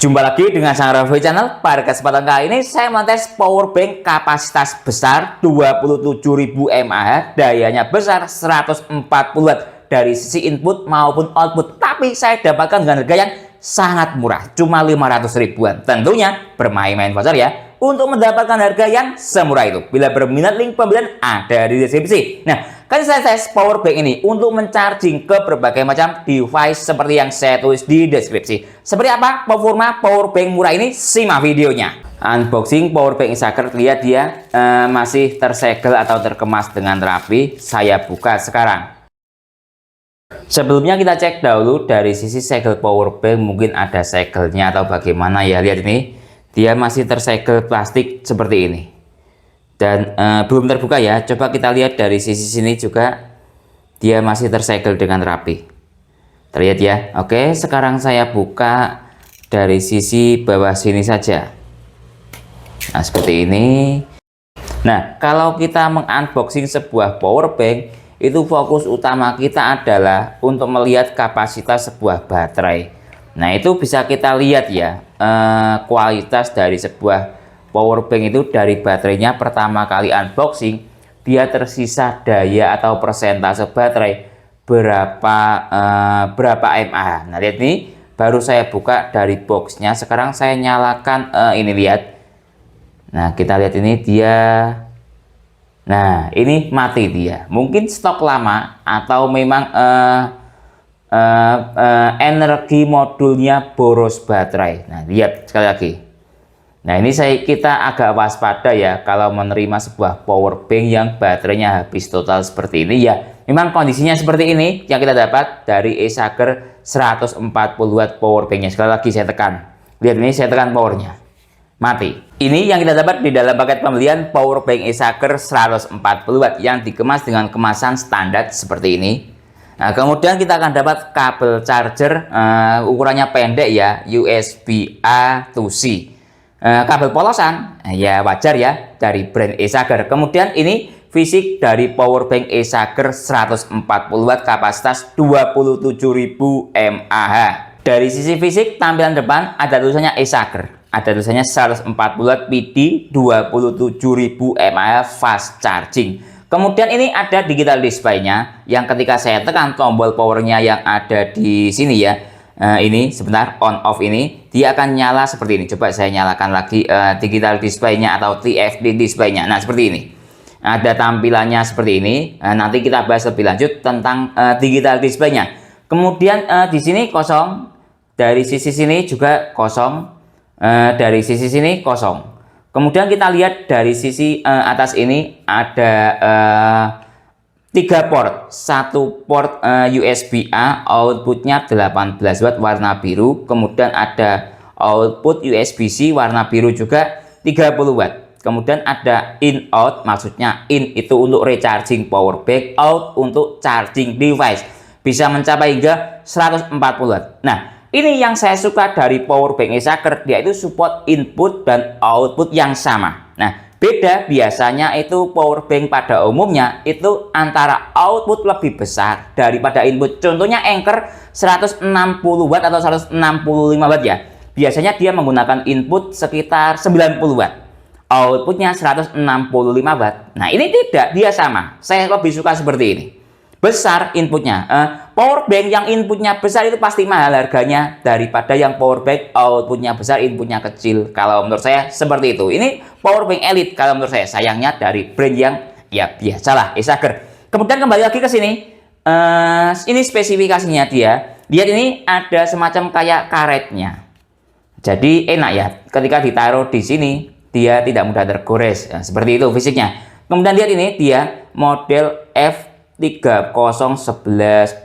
Jumpa lagi dengan sang Raffi Channel. Pada kesempatan kali ini saya mentes power bank kapasitas besar 27.000 mAh, dayanya besar 140 Watt dari sisi input maupun output. Tapi saya dapatkan dengan harga yang sangat murah, cuma 500 ribuan. Tentunya bermain-main voucher ya. Untuk mendapatkan harga yang semurah itu, bila berminat, link pembelian ada di deskripsi. Nah, kali saya tes power bank ini untuk mencharging ke berbagai macam device seperti yang saya tulis di deskripsi. Seperti apa performa power bank murah ini? Simak videonya. Unboxing power bank Acer, lihat dia masih tersegel atau terkemas dengan rapi. Saya buka sekarang. Sebelumnya kita cek dahulu dari sisi segel power bank, mungkin ada segelnya atau bagaimana ya. Lihat ini, dia masih tersegel plastik seperti ini dan belum terbuka ya. Coba kita lihat dari sisi sini juga, dia masih tersegel dengan rapi, terlihat ya. Oke, sekarang saya buka dari sisi bawah sini saja. Nah, seperti ini. Nah, kalau kita mengunboxing sebuah power bank, itu fokus utama kita adalah untuk melihat kapasitas sebuah baterai. Nah, itu bisa kita lihat ya, kualitas dari sebuah power bank itu dari baterainya. Pertama kali unboxing, dia tersisa daya atau persentase baterai berapa mAh. Nah, lihat ini, baru saya buka dari boxnya. Sekarang saya nyalakan, ini lihat. Nah, kita lihat ini dia. Nah, ini mati dia. Mungkin stok lama atau memang energi modulnya boros baterai. Nah, lihat sekali lagi. Nah, ini kita agak waspada ya kalau menerima sebuah power bank yang baterainya habis total seperti ini ya. Memang kondisinya seperti ini yang kita dapat dari Acer 140 Watt power banknya. Sekali lagi saya tekan. Lihat ini, saya tekan powernya. Mati. Ini yang kita dapat di dalam paket pembelian power bank Acer 140 Watt yang dikemas dengan kemasan standar seperti ini. Nah, kemudian kita akan dapat kabel charger, ukurannya pendek ya, USB A to C. Kabel polosan, ya wajar ya, dari brand Acer. Kemudian ini fisik dari power bank Acer 140 Watt kapasitas 27.000 mAh. Dari sisi fisik, tampilan depan ada tulisannya Acer. Ada tulisannya 140 Watt PD 27.000 mAh fast charging. Kemudian ini ada digital display-nya yang ketika saya tekan tombol powernya yang ada di sini ya, ini sebentar, on off ini, dia akan nyala seperti ini. Coba saya nyalakan lagi digital display-nya atau TFT display-nya. Nah, seperti ini. Ada tampilannya seperti ini. Nanti kita bahas lebih lanjut tentang digital display-nya. Kemudian di sini kosong, dari sisi sini juga kosong, dari sisi sini kosong. Kemudian kita lihat dari sisi atas ini ada 3 port. Satu port USB A, outputnya 18 Watt warna biru. Kemudian ada output USB C warna biru juga 30 Watt. Kemudian ada in out, maksudnya in itu untuk recharging power bank, out untuk charging device. Bisa mencapai hingga 140 Watt. Nah, ini yang saya suka dari power bank Acer, dia itu support input dan output yang sama. Nah, beda biasanya itu power bank pada umumnya itu antara output lebih besar daripada input. Contohnya Anker 160 Watt atau 165 Watt ya. Biasanya dia menggunakan input sekitar 90 Watt. Outputnya 165 Watt. Nah, ini tidak, dia sama. Saya lebih suka seperti ini. Besar inputnya. Power bank yang inputnya besar itu pasti mahal harganya daripada yang power bank outputnya besar, inputnya kecil. Kalau menurut saya seperti itu. Ini power bank elite kalau menurut saya. Sayangnya dari brand yang ya biasalah, Acer. Kemudian kembali lagi ke sini. Ini spesifikasinya dia. Lihat ini ada semacam kayak karetnya. Jadi enak ya. Ketika ditaruh di sini, dia tidak mudah tergores. Nah, seperti itu fisiknya. Kemudian lihat ini, dia model F3011,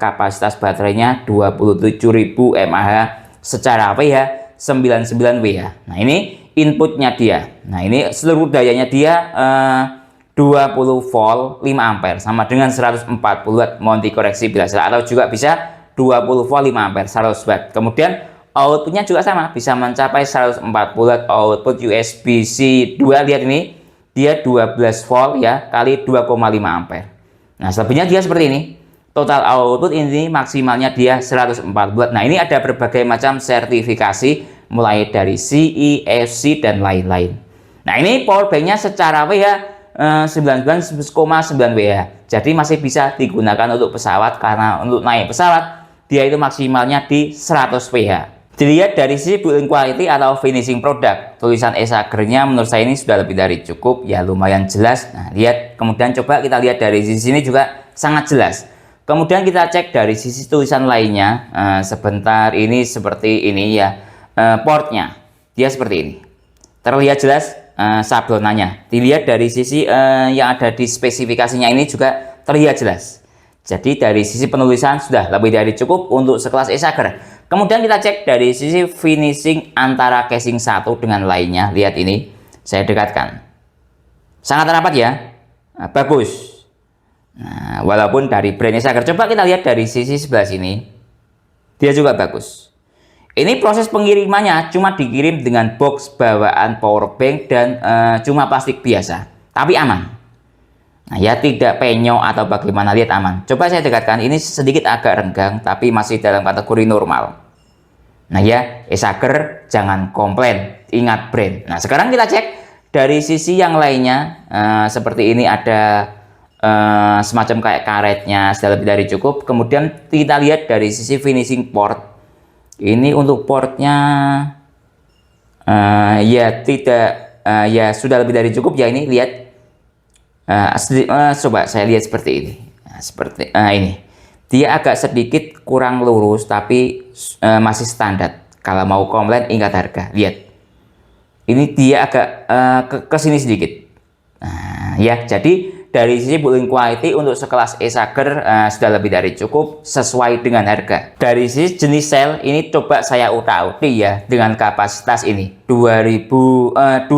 kapasitas baterainya 27.000 mAh secara WH 99W ya. Nah, ini inputnya dia. Nah, ini seluruh dayanya dia 20 volt 5 ampere sama dengan 140 Watt, mohon dikoreksi bila salah, atau juga bisa 20 volt 5 ampere 100 Watt. Kemudian outputnya juga sama, bisa mencapai 140 Watt. Output USB-C 2, lihat ini, dia 12 volt ya kali 2,5 ampere. Nah, selebihnya dia seperti ini. Total output ini maksimalnya dia 104 Watt. Nah, ini ada berbagai macam sertifikasi mulai dari CE, FC, dan lain-lain. Nah, ini power banknya secara WH 99,9 WH, jadi masih bisa digunakan untuk pesawat, karena untuk naik pesawat dia itu maksimalnya di 100 WH. Dilihat dari sisi building quality atau finishing product, tulisan Eisager-nya menurut saya ini sudah lebih dari cukup, ya lumayan jelas. Nah, lihat, kemudian coba kita lihat dari sisi ini juga sangat jelas. Kemudian kita cek dari sisi tulisan lainnya. Sebentar, ini seperti ini ya, portnya dia seperti ini, terlihat jelas. Sablonannya dilihat dari sisi yang ada di spesifikasinya ini juga terlihat jelas. Jadi dari sisi penulisan sudah lebih dari cukup untuk sekelas Eisager. Kemudian kita cek dari sisi finishing antara casing satu dengan lainnya. Lihat ini, saya dekatkan, sangat rapat ya. Bagus. Nah, walaupun dari brand Eisager, coba kita lihat dari sisi sebelah sini, dia juga bagus. Ini proses pengirimannya cuma dikirim dengan box bawaan power bank dan cuma plastik biasa, tapi aman. Nah ya, tidak penyok atau bagaimana, lihat aman. Coba saya dekatkan, ini sedikit agak renggang tapi masih dalam kategori normal. Nah ya, Eisager jangan komplain, ingat brand. Nah sekarang kita cek dari sisi yang lainnya. Seperti ini ada semacam kayak karetnya, sudah lebih dari cukup. Kemudian kita lihat dari sisi finishing port. Ini untuk portnya ya tidak, ya sudah lebih dari cukup ya. Ini lihat, coba saya lihat seperti ini. Nah, seperti ini, dia agak sedikit kurang lurus tapi masih standar. Kalau mau komplain ingat harga. Lihat, ini dia agak ke sini sedikit. Nah, ya, jadi dari sisi building quality untuk sekelas Eisager sudah lebih dari cukup sesuai dengan harga. Dari sisi jenis sel ini coba saya utak-utik ya, dengan kapasitas ini 27.000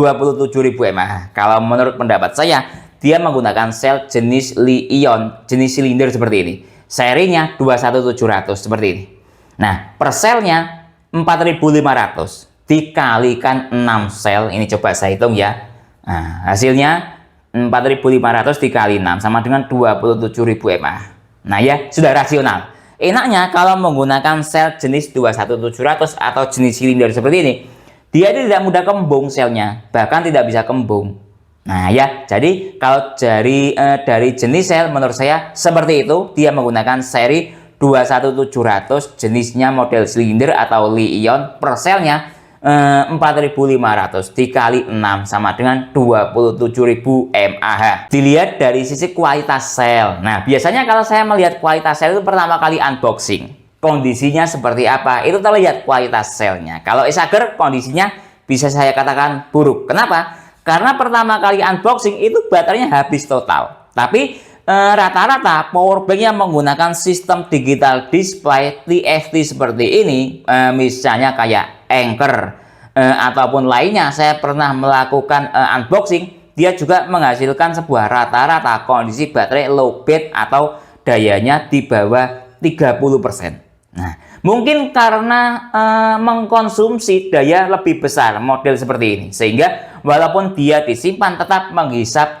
mAh. Kalau menurut pendapat saya, dia menggunakan sel jenis Li-ion, jenis silinder seperti ini. Serinya 21700 seperti ini. Nah, per selnya 4.500 dikalikan 6 sel. Ini coba saya hitung ya. Nah, hasilnya 4.500 dikali 6 sama dengan 27.000 mAh. Nah ya, sudah rasional. Enaknya kalau menggunakan sel jenis 21700 atau jenis silinder seperti ini, dia tidak mudah kembung selnya, bahkan tidak bisa kembung. Nah ya, jadi kalau dari jenis sel menurut saya seperti itu, dia menggunakan seri 21700, jenisnya model silinder atau Li-ion, per selnya 4.500 dikali 6 sama dengan 27.000 mAh. Dilihat dari sisi kualitas sel. Nah, biasanya kalau saya melihat kualitas sel itu pertama kali unboxing, kondisinya seperti apa, itu terlihat kualitas selnya. Kalau Eisager kondisinya bisa saya katakan buruk. Kenapa? Karena pertama kali unboxing itu baterainya habis total. Tapi rata-rata power bank yang menggunakan sistem digital display TFT seperti ini, misalnya kayak Anker ataupun lainnya, saya pernah melakukan unboxing, dia juga menghasilkan sebuah rata-rata kondisi baterai low bed atau dayanya di bawah 30%. Nah, mungkin karena mengkonsumsi daya lebih besar model seperti ini, sehingga walaupun dia disimpan tetap menghisap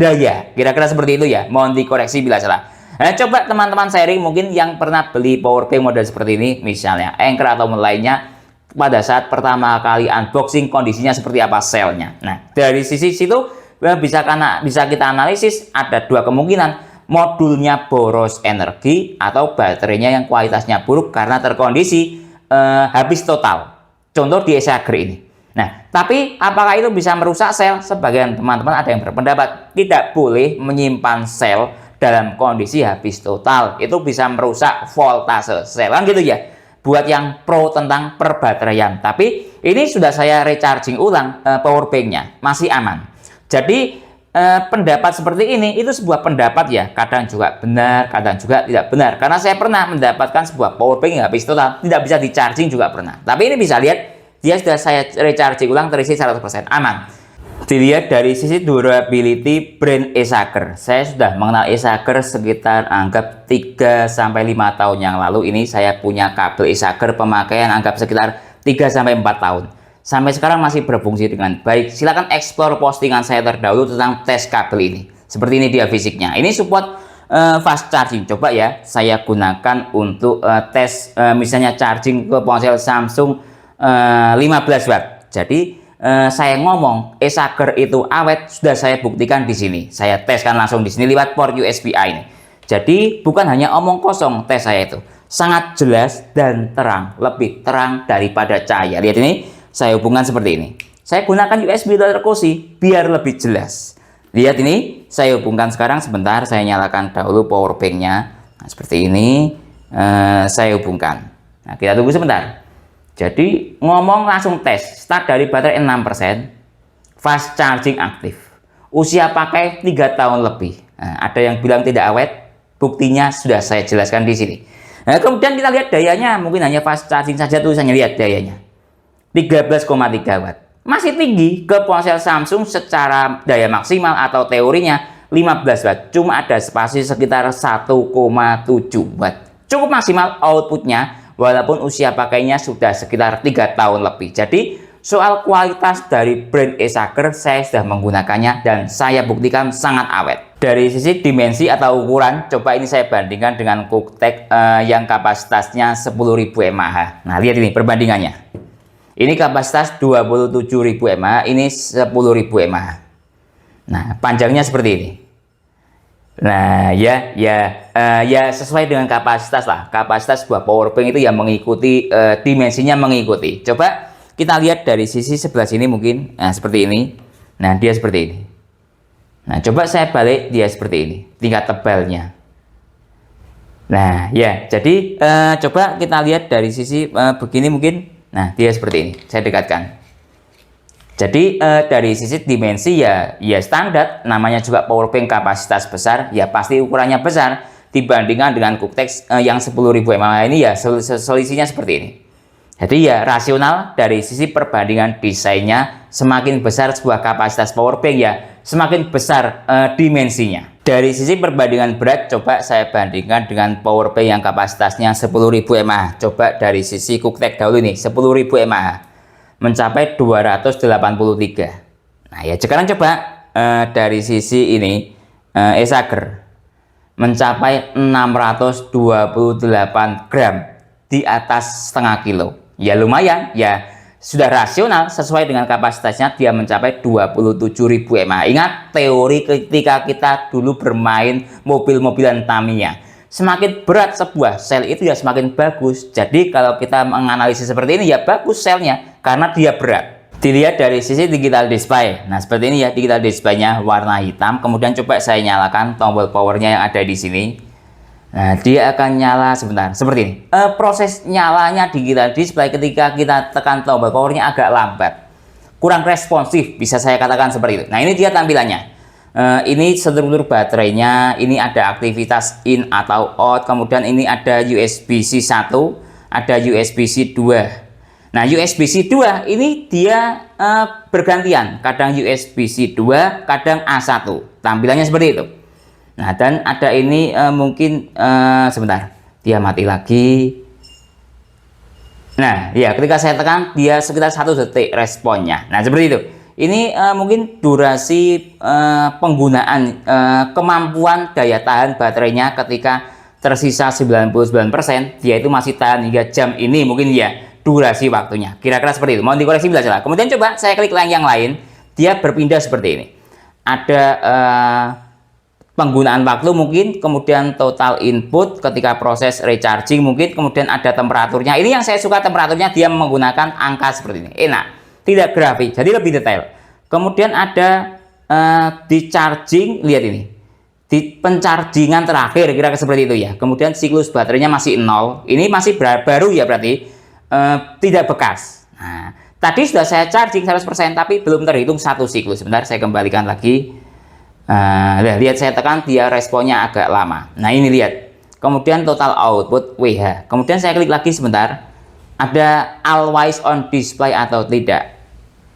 daya, kira-kira seperti itu ya. Mohon dikoreksi bila salah. Nah, coba teman-teman sharing mungkin yang pernah beli power bank model seperti ini, misalnya Anker atau lainnya, pada saat pertama kali unboxing kondisinya seperti apa selnya. Nah, dari sisi situ bisa kita analisis ada dua kemungkinan. Modulnya boros energi atau baterainya yang kualitasnya buruk karena terkondisi habis total. Contoh di Eisager ini. Nah, tapi apakah itu bisa merusak sel? Sebagian teman-teman ada yang berpendapat tidak boleh menyimpan sel dalam kondisi habis total. Itu bisa merusak voltase sel, kan gitu ya. Buat yang pro tentang perbateraian. Tapi ini sudah saya recharging ulang power banknya, masih aman. Jadi pendapat seperti ini itu sebuah pendapat ya, kadang juga benar, kadang juga tidak benar. Karena saya pernah mendapatkan sebuah power bank yang habis total, tidak bisa di charging juga pernah. Tapi ini bisa lihat, dia sudah saya recharging ulang, terisi 100% aman. Dilihat dari sisi durability brand Eisager, saya sudah mengenal Eisager sekitar anggap 3-5 tahun yang lalu. Ini saya punya kabel Eisager pemakaian anggap sekitar 3-4 tahun. Sampai sekarang masih berfungsi dengan baik. Silahkan explore postingan saya terdahulu tentang tes kabel ini. Seperti ini dia fisiknya. Ini support fast charging. Coba ya saya gunakan untuk tes misalnya charging ke ponsel Samsung 15 watt. Jadi saya ngomong Acer itu awet sudah saya buktikan di sini. Saya teskan langsung di sini lewat port USB-A ini. Jadi bukan hanya omong kosong tes saya itu. Sangat jelas dan terang, lebih terang daripada cahaya. Lihat ini, saya hubungkan seperti ini. Saya gunakan USB terkosi biar lebih jelas. Lihat ini, saya hubungkan sekarang sebentar. Saya nyalakan dahulu power banknya. Nah, seperti ini, saya hubungkan. Nah, kita tunggu sebentar. Jadi ngomong langsung tes. Start dari baterai 6%, fast charging aktif. Usia pakai 3 tahun lebih. Nah, ada yang bilang tidak awet, buktinya sudah saya jelaskan di sini. Nah, kemudian kita lihat dayanya, mungkin hanya fast charging saja tulisannya, lihat dayanya. 13,3 watt. Masih tinggi ke ponsel Samsung secara daya maksimal atau teorinya 15 watt. Cuma ada spasi sekitar 1,7 watt. Cukup maksimal outputnya walaupun usia pakainya sudah sekitar 3 tahun lebih. Jadi soal kualitas dari brand Acer saya sudah menggunakannya dan saya buktikan sangat awet. Dari sisi dimensi atau ukuran, coba ini saya bandingkan dengan QuickTech yang kapasitasnya 10.000 mAh. Nah, lihat ini perbandingannya. Ini kapasitas 27.000 mAh, ini 10.000 mAh. Nah, panjangnya seperti ini. Nah, ya sesuai dengan kapasitas lah. Kapasitas sebuah power bank itu yang mengikuti dimensinya mengikuti. Coba kita lihat dari sisi sebelah sini mungkin, nah seperti ini. Nah, dia seperti ini. Nah, coba saya balik, dia seperti ini, tingkat tebalnya. Nah, ya, jadi coba kita lihat dari sisi begini mungkin. Nah, dia seperti ini, saya dekatkan. Jadi dari sisi dimensi ya standar, namanya juga power bank kapasitas besar, ya pasti ukurannya besar. Dibandingkan dengan QuickTech yang 10.000 mAh ini ya selisihnya seperti ini. Jadi ya rasional dari sisi perbandingan desainnya, semakin besar sebuah kapasitas power bank ya semakin besar dimensinya. Dari sisi perbandingan berat, coba saya bandingkan dengan power bank yang kapasitasnya 10.000 mAh. Coba dari sisi QuickTech dahulu nih, 10.000 mAh mencapai 283. Nah ya sekarang coba dari sisi ini Acer mencapai 628 gram, di atas setengah kilo. Ya lumayan, ya sudah rasional sesuai dengan kapasitasnya, dia mencapai 27.000 mAh. Ingat teori ketika kita dulu bermain mobil-mobilan Tamiya, semakin berat sebuah sel itu ya semakin bagus. Jadi kalau kita menganalisis seperti ini ya bagus selnya karena dia berat. Dilihat dari sisi digital display. Nah, seperti ini ya digital display-nya warna hitam. Kemudian coba saya nyalakan tombol powernya yang ada di sini. Nah, dia akan nyala sebentar seperti ini. Proses nyalanya digital display ketika kita tekan tombol powernya agak lambat, kurang responsif, bisa saya katakan seperti itu. Nah, ini dia tampilannya. Ini struktur baterainya, ini ada aktivitas in atau out, kemudian ini ada USB-C 1, ada USB-C 2. Nah, USB-C 2 ini dia bergantian, kadang USB-C 2, kadang A1, tampilannya seperti itu. Nah, dan ada ini mungkin sebentar, dia mati lagi. Nah, ya ketika saya tekan dia sekitar 1 detik responnya. Nah, seperti itu. Ini mungkin durasi penggunaan kemampuan daya tahan baterainya ketika tersisa 99%, dia itu masih tahan hingga jam ini mungkin ya durasi waktunya. Kira-kira seperti itu. Mau dikoreksi bila salah. Kemudian coba saya klik yang lain, dia berpindah seperti ini. Ada penggunaan waktu mungkin, kemudian total input ketika proses recharging mungkin, kemudian ada temperaturnya. Ini yang saya suka, temperaturnya dia menggunakan angka seperti ini. Enak, tidak grafik, jadi lebih detail. Kemudian ada di charging, lihat ini. Di penchargingan terakhir kira-kira seperti itu ya. Kemudian siklus baterainya masih 0. Ini masih baru ya berarti. Tidak bekas. Nah, tadi sudah saya charging 100% tapi belum terhitung satu siklus. Sebentar saya kembalikan lagi. Lihat saya tekan dia responnya agak lama. Nah, ini lihat. Kemudian total output WH. Kemudian saya klik lagi sebentar. Ada always on display atau tidak.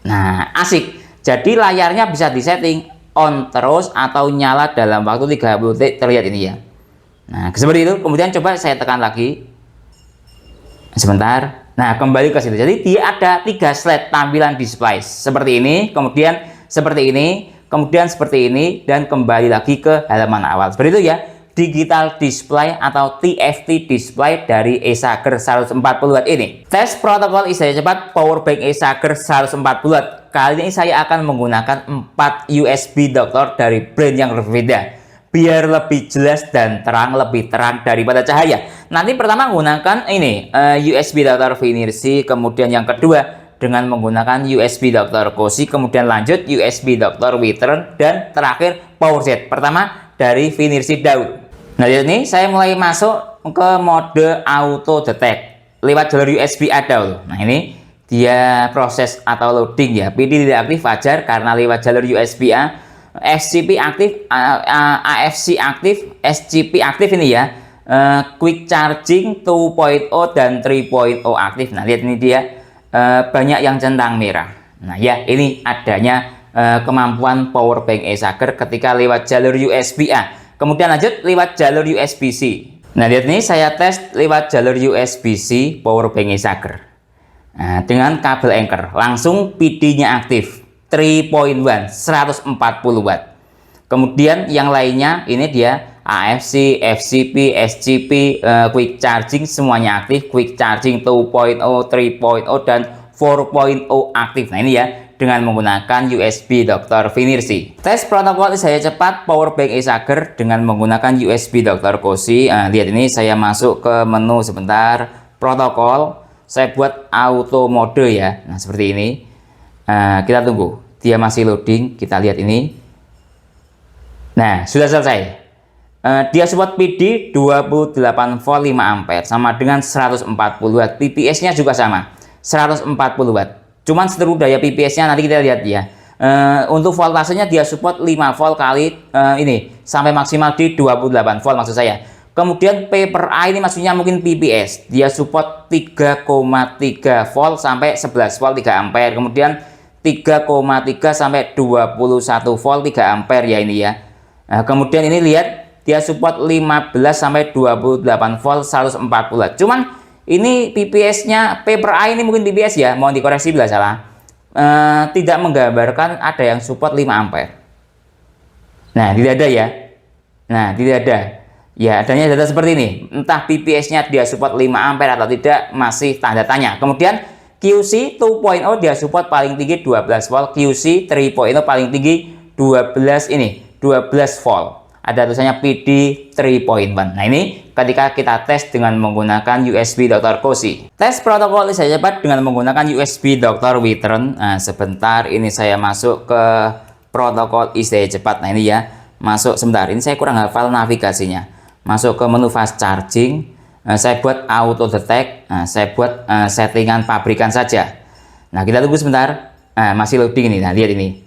Nah, asik. Jadi layarnya bisa disetting on terus atau nyala dalam waktu 30 detik. Terlihat ini ya. Nah, seperti itu. Kemudian coba saya tekan lagi. Sebentar. Nah, kembali ke situ. Jadi dia ada 3 slide tampilan display seperti ini, kemudian seperti ini, kemudian seperti ini, dan kembali lagi ke halaman awal. Seperti itu ya. digital display atau TFT display dari Acer 140 Watt ini. Tes protokol isi daya cepat powerbank Acer 140 Watt. Kali ini saya akan menggunakan 4 USB dokter dari brand yang berbeda, biar lebih jelas dan terang, lebih terang daripada cahaya. Nanti pertama menggunakan ini USB dokter Finersi, kemudian yang kedua dengan menggunakan USB dokter Cosi, kemudian lanjut USB dokter Witron, dan terakhir PowerZ. Pertama dari Finersi dahulu. Nah, ini saya mulai masuk ke mode auto detect lewat jalur USB A dahulu. Nah, ini dia proses atau loading ya. PD tidak aktif wajar karena lewat jalur USB A. FCP aktif, AFC aktif, SCP aktif ini ya. Quick charging 2.0 dan 3.0 aktif. Nah, lihat ini dia banyak yang centang merah. Nah, ya ini adanya kemampuan powerbank Acer ketika lewat jalur USB A. Kemudian lanjut lewat jalur USB-C. Nah, lihat nih saya tes lewat jalur USB-C powerbank Acer. Nah, dengan kabel Anker langsung PD-nya aktif 3.1 140 Watt. Kemudian yang lainnya ini dia AFC, FCP, SCP, quick charging semuanya aktif. Quick charging 2.0, 3.0 dan 4.0 aktif. Nah, ini ya dengan menggunakan USB dokter Finersi. Tes protokol isi daya cepat powerbank Acer dengan menggunakan USB dokter Cosi. Lihat ini saya masuk ke menu sebentar, protokol. Saya buat auto mode ya. Nah, seperti ini. Kita tunggu. Dia masih loading. Kita lihat ini. Nah, sudah selesai. Dia support PD 28 volt 5 ampere sama dengan 140 Watt. PPS-nya juga sama, 140 Watt. Cuman seluruh daya PPS-nya nanti kita lihat ya. Untuk voltasenya dia support 5 volt kali ini sampai maksimal di 28 volt maksud saya. Kemudian P per A ini maksudnya mungkin PPS. Dia support 3,3 volt sampai 11 volt 3 ampere. Kemudian 3,3 sampai 21 volt 3 ampere ya ini ya. Kemudian ini lihat dia support 15 sampai 28 volt 140 Watt. Cuman ini PPS-nya P per A ini mungkin PPS ya, mohon dikoreksi bila salah. Tidak menggambarkan ada yang support 5 ampere. Nah, tidak ada ya. Nah, tidak ada. Ya, adanya data seperti ini. Entah PPS-nya dia support 5 ampere atau tidak, masih tanda tanya. Kemudian QC 2.0 dia support paling tinggi 12 volt, QC 3.0 paling tinggi 12 volt. Ada tulisannya PD 3.1. Nah, ini ketika kita tes dengan menggunakan USB dokter Cosi. Tes protokol isi daya cepat dengan menggunakan USB dokter Witron. Nah, sebentar ini saya masuk ke protokol isi daya cepat. Nah, ini ya. Masuk sebentar. Ini saya kurang hafal navigasinya. Masuk ke menu fast charging. Saya buat auto detect. Saya buat settingan pabrikan saja. Nah, kita tunggu sebentar. Masih loading ini. Nah, lihat ini.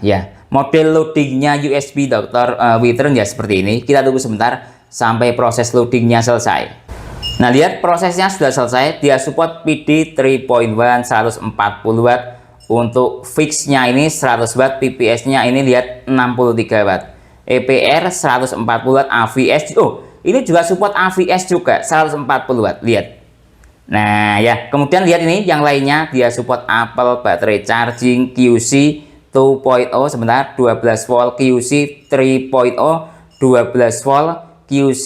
Ya. Model loadingnya USB dokter Witron ya seperti ini. Kita tunggu sebentar sampai proses loadingnya selesai. Nah, lihat prosesnya sudah selesai. Dia support PD 3.1 140 Watt. Untuk fixnya ini 100 Watt, PPS-nya ini lihat 63 Watt. EPR 140 Watt, AVS. Oh, ini juga support AVS juga 140 Watt. Lihat. Nah, ya. Kemudian lihat ini yang lainnya dia support Apple baterai charging, QC 2.0 sebentar 12 volt, QC 3.0 12 volt, QC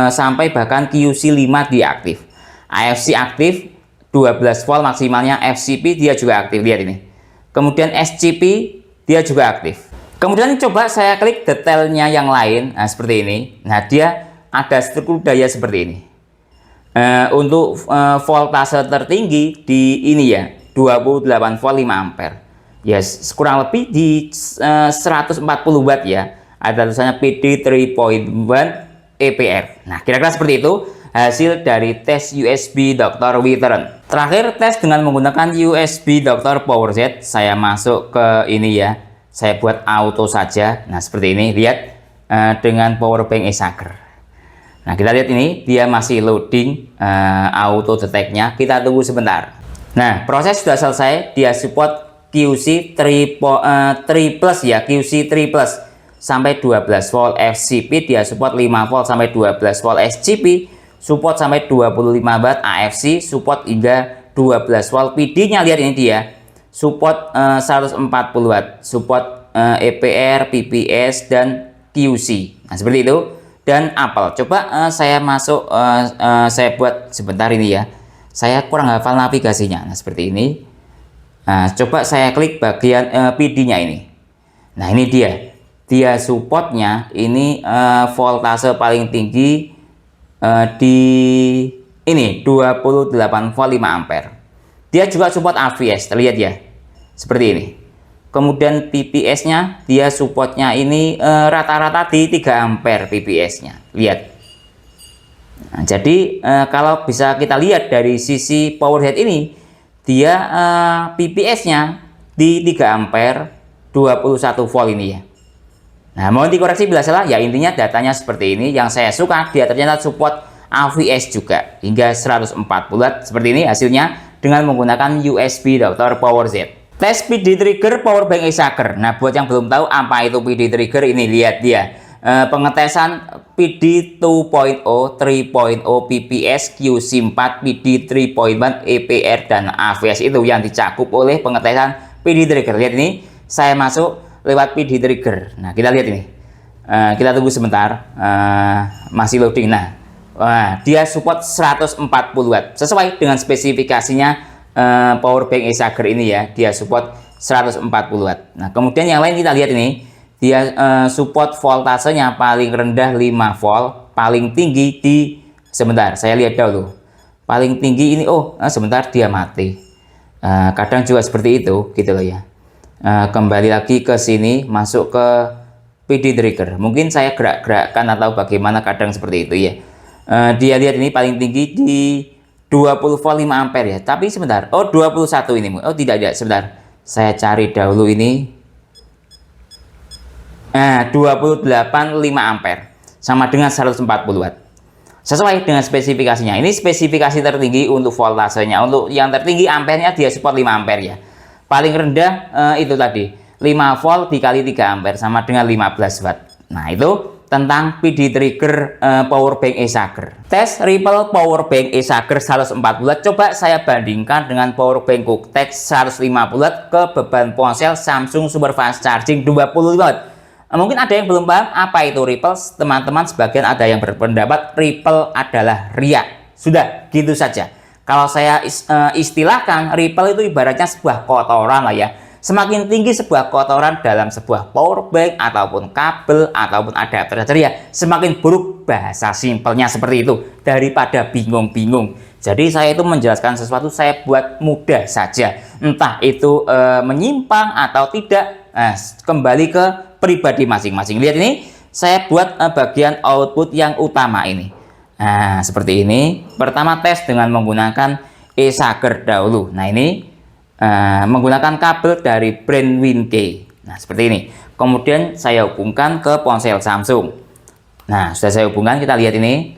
sampai bahkan QC 5 dia aktif. AFC aktif 12 volt maksimalnya, FCP dia juga aktif, lihat ini. Kemudian SCP dia juga aktif. Kemudian coba saya klik detailnya yang lain. Nah, seperti ini. Nah, dia ada struktur daya seperti ini. Untuk voltase tertinggi di ini ya 28 volt 5 ampere. Ya, kurang lebih di 140 Watt ya. Ada tulisannya PD 3.1 EPR. Nah, kira-kira seperti itu hasil dari tes USB dokter Witron. Terakhir tes dengan menggunakan USB dokter PowerZ. Saya masuk ke ini ya. Saya buat auto saja. Nah, seperti ini. Lihat dengan powerbank Acer. Nah, kita lihat ini dia masih loading auto detect-nya. Kita tunggu sebentar. Nah, proses sudah selesai. Dia support QC 3 plus ya, QC 3 plus sampai 12 volt. FCP dia support 5 volt sampai 12 volt. SCP support sampai 25 Watt. AFC support hingga 12 volt. PD-nya lihat ini dia support 140 Watt. Support EPR, PPS dan QC. Nah, seperti itu. Dan apel, coba saya masuk, saya buat sebentar ini ya. Saya kurang hafal navigasinya. Nah, seperti ini. Nah, coba saya klik bagian PD-nya ini. Nah, ini dia. Dia supportnya ini voltase paling tinggi di ini 28 volt 5 ampere. Dia juga support AVS, terlihat ya. Seperti ini. Kemudian PPS-nya, dia supportnya ini rata-rata di 3 ampere PPS-nya. Lihat. Nah, jadi kalau bisa kita lihat dari sisi power head ini, dia PPS-nya di 3 ampere 21 volt ini ya. Nah, mohon dikoreksi bila salah, ya intinya datanya seperti ini. Yang saya suka, dia ternyata support AVS juga hingga 140 watt seperti ini hasilnya dengan menggunakan USB Dr. PowerZ. Tes PD trigger power bank Eisager. Nah, buat yang belum tahu apa itu PD trigger, ini lihat dia. Pengetesan PD 2.0, 3.0, PPS, QC4, PD 3.1, EPR, dan AVS itu yang dicakup oleh pengetesan PD trigger. Lihat ini, saya masuk lewat PD trigger. Nah, kita lihat ini. Kita tunggu sebentar. Masih loading. Nah, dia support 140 watt. Sesuai dengan spesifikasinya power bank Eisager ini ya, dia support 140 watt. Nah, kemudian yang lain kita lihat ini, dia support voltasenya paling rendah 5 volt, paling tinggi di, sebentar saya lihat dahulu, paling tinggi ini, sebentar dia mati. Kadang juga seperti itu gitu loh ya. Kembali lagi ke sini, masuk ke PD trigger, mungkin saya gerak-gerakkan atau bagaimana, kadang seperti itu ya. Dia lihat ini paling tinggi di 20 volt 5 ampere ya, tapi sebentar, 21 ini, tidak, sebentar, saya cari dahulu ini. 28 5 ampere sama dengan 140 watt sesuai dengan spesifikasinya. Ini spesifikasi tertinggi untuk voltasenya. Untuk yang tertinggi ampernya dia support 5 ampere ya, paling rendah itu tadi 5 volt dikali 3 ampere sama dengan 15 watt. Nah, itu tentang PD trigger power bank Eisager. Tes Ripple power bank Eisager 140 watt, coba saya bandingkan dengan power bank Cooktek 150 watt ke beban ponsel Samsung Super Fast Charging 25 watt. Mungkin ada yang belum paham apa itu Ripple, teman-teman. Sebagian ada yang berpendapat Ripple adalah riak. Sudah, gitu saja. Kalau saya istilahkan, Ripple itu ibaratnya sebuah kotoran lah ya. Semakin tinggi sebuah kotoran dalam sebuah power bank ataupun kabel ataupun adapter ya, semakin buruk, bahasa simpelnya seperti itu, daripada bingung-bingung. Jadi saya itu menjelaskan sesuatu, saya buat mudah saja, entah itu menyimpang atau tidak, kembali ke pribadi masing-masing. Lihat ini, saya buat bagian output yang utama ini. Nah, seperti ini. Pertama tes dengan menggunakan Eisager dahulu. Nah, ini menggunakan kabel dari brand Winkey. Nah, seperti ini. Kemudian saya hubungkan ke ponsel Samsung. Nah, sudah saya hubungkan, kita lihat ini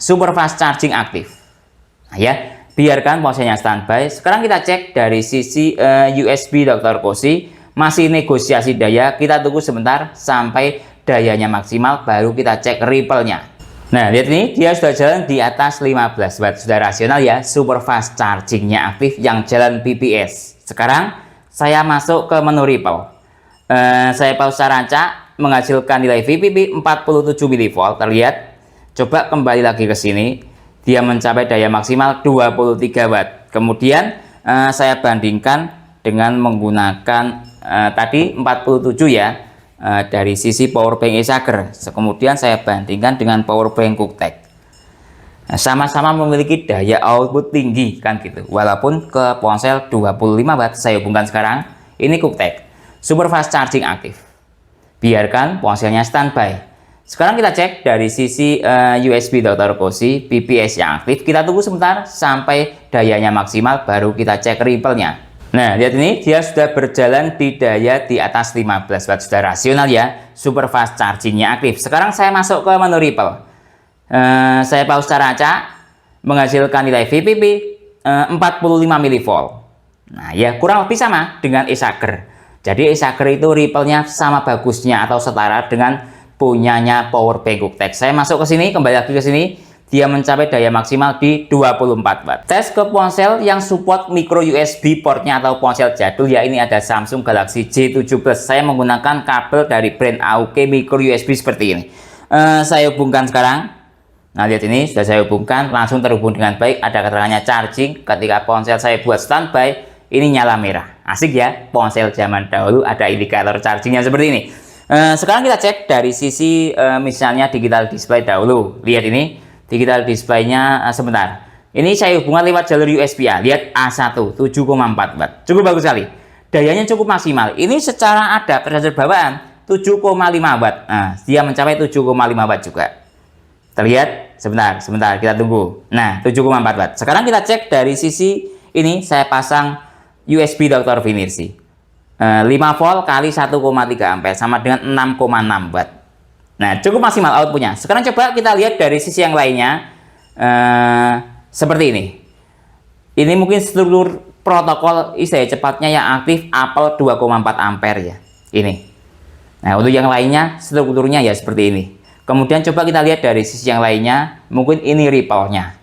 Super Fast Charging aktif. Nah ya, biarkan ponselnya standby. Sekarang kita cek dari sisi USB Dr. Cozy, masih negosiasi daya. Kita tunggu sebentar sampai dayanya maksimal, baru kita cek Ripple-nya. Nah, lihat ini, dia sudah jalan di atas 15 watt, sudah rasional ya. Super Fast Charging-nya aktif, yang jalan PPS. Sekarang saya masuk ke menu Ripple. Saya pause secara acak, menghasilkan nilai VPP 47 mV, terlihat. Coba kembali lagi ke sini, dia mencapai daya maksimal 23 watt. Kemudian saya bandingkan dengan menggunakan tadi 47 ya. Dari sisi power bank Eisager, kemudian saya bandingkan dengan power bank Cooktek. Sama-sama memiliki daya output tinggi kan gitu, walaupun ke ponsel 25 watt. Saya hubungkan sekarang, ini Cooktek Super Fast Charging aktif, biarkan ponselnya standby. Sekarang kita cek dari sisi USB Dr. Cozy, PPS yang aktif. Kita tunggu sebentar sampai dayanya maksimal, baru kita cek Ripple-nya. Nah, lihat ini, dia sudah berjalan di daya di atas 15 watt, sudah rasional ya. Super Fast Charging-nya aktif. Sekarang saya masuk ke menu Ripple. Saya pause secara acak, menghasilkan nilai VPP 45 mV. Nah ya, kurang lebih sama dengan Eisager. Jadi Eisager itu Ripple-nya sama bagusnya atau setara dengan punyanya power bank Cooktek. Saya masuk ke sini, kembali lagi ke sini. dia mencapai daya maksimal di 24 watt. Tes ke ponsel yang support micro USB portnya atau ponsel jadul ya, ini ada Samsung Galaxy J7 Plus. Saya menggunakan kabel dari brand AOK micro USB seperti ini. Saya hubungkan sekarang. Nah, lihat ini sudah saya hubungkan, langsung terhubung dengan baik. Ada keterangannya charging. Ketika ponsel saya buat standby, ini nyala merah. Asik ya, ponsel zaman dahulu ada indikator chargingnya seperti ini. Sekarang kita cek dari sisi misalnya digital display dahulu. Lihat ini. Digital displaynya sebentar. Ini saya hubungan lewat jalur USB A. Lihat A1 7,4 watt. Cukup bagus sekali. Dayanya cukup maksimal. Ini secara adapter charger bawaan 7,5 watt. Nah, dia mencapai 7,5 watt juga. Terlihat? Sebentar kita tunggu. Nah, 7,4 watt. Sekarang kita cek dari sisi ini, saya pasang USB Dr. Vinirsi. 5 volt kali 1,3 ampere sama dengan 6,6 watt. Nah, cukup maksimal outputnya. Sekarang coba kita lihat dari sisi yang lainnya. Seperti ini. Ini mungkin struktur protokol daya cepatnya yang aktif Apple 2,4 ampere ya. Ini. Nah, untuk yang lainnya strukturnya ya seperti ini. Kemudian coba kita lihat dari sisi yang lainnya. Mungkin ini ripple-nya.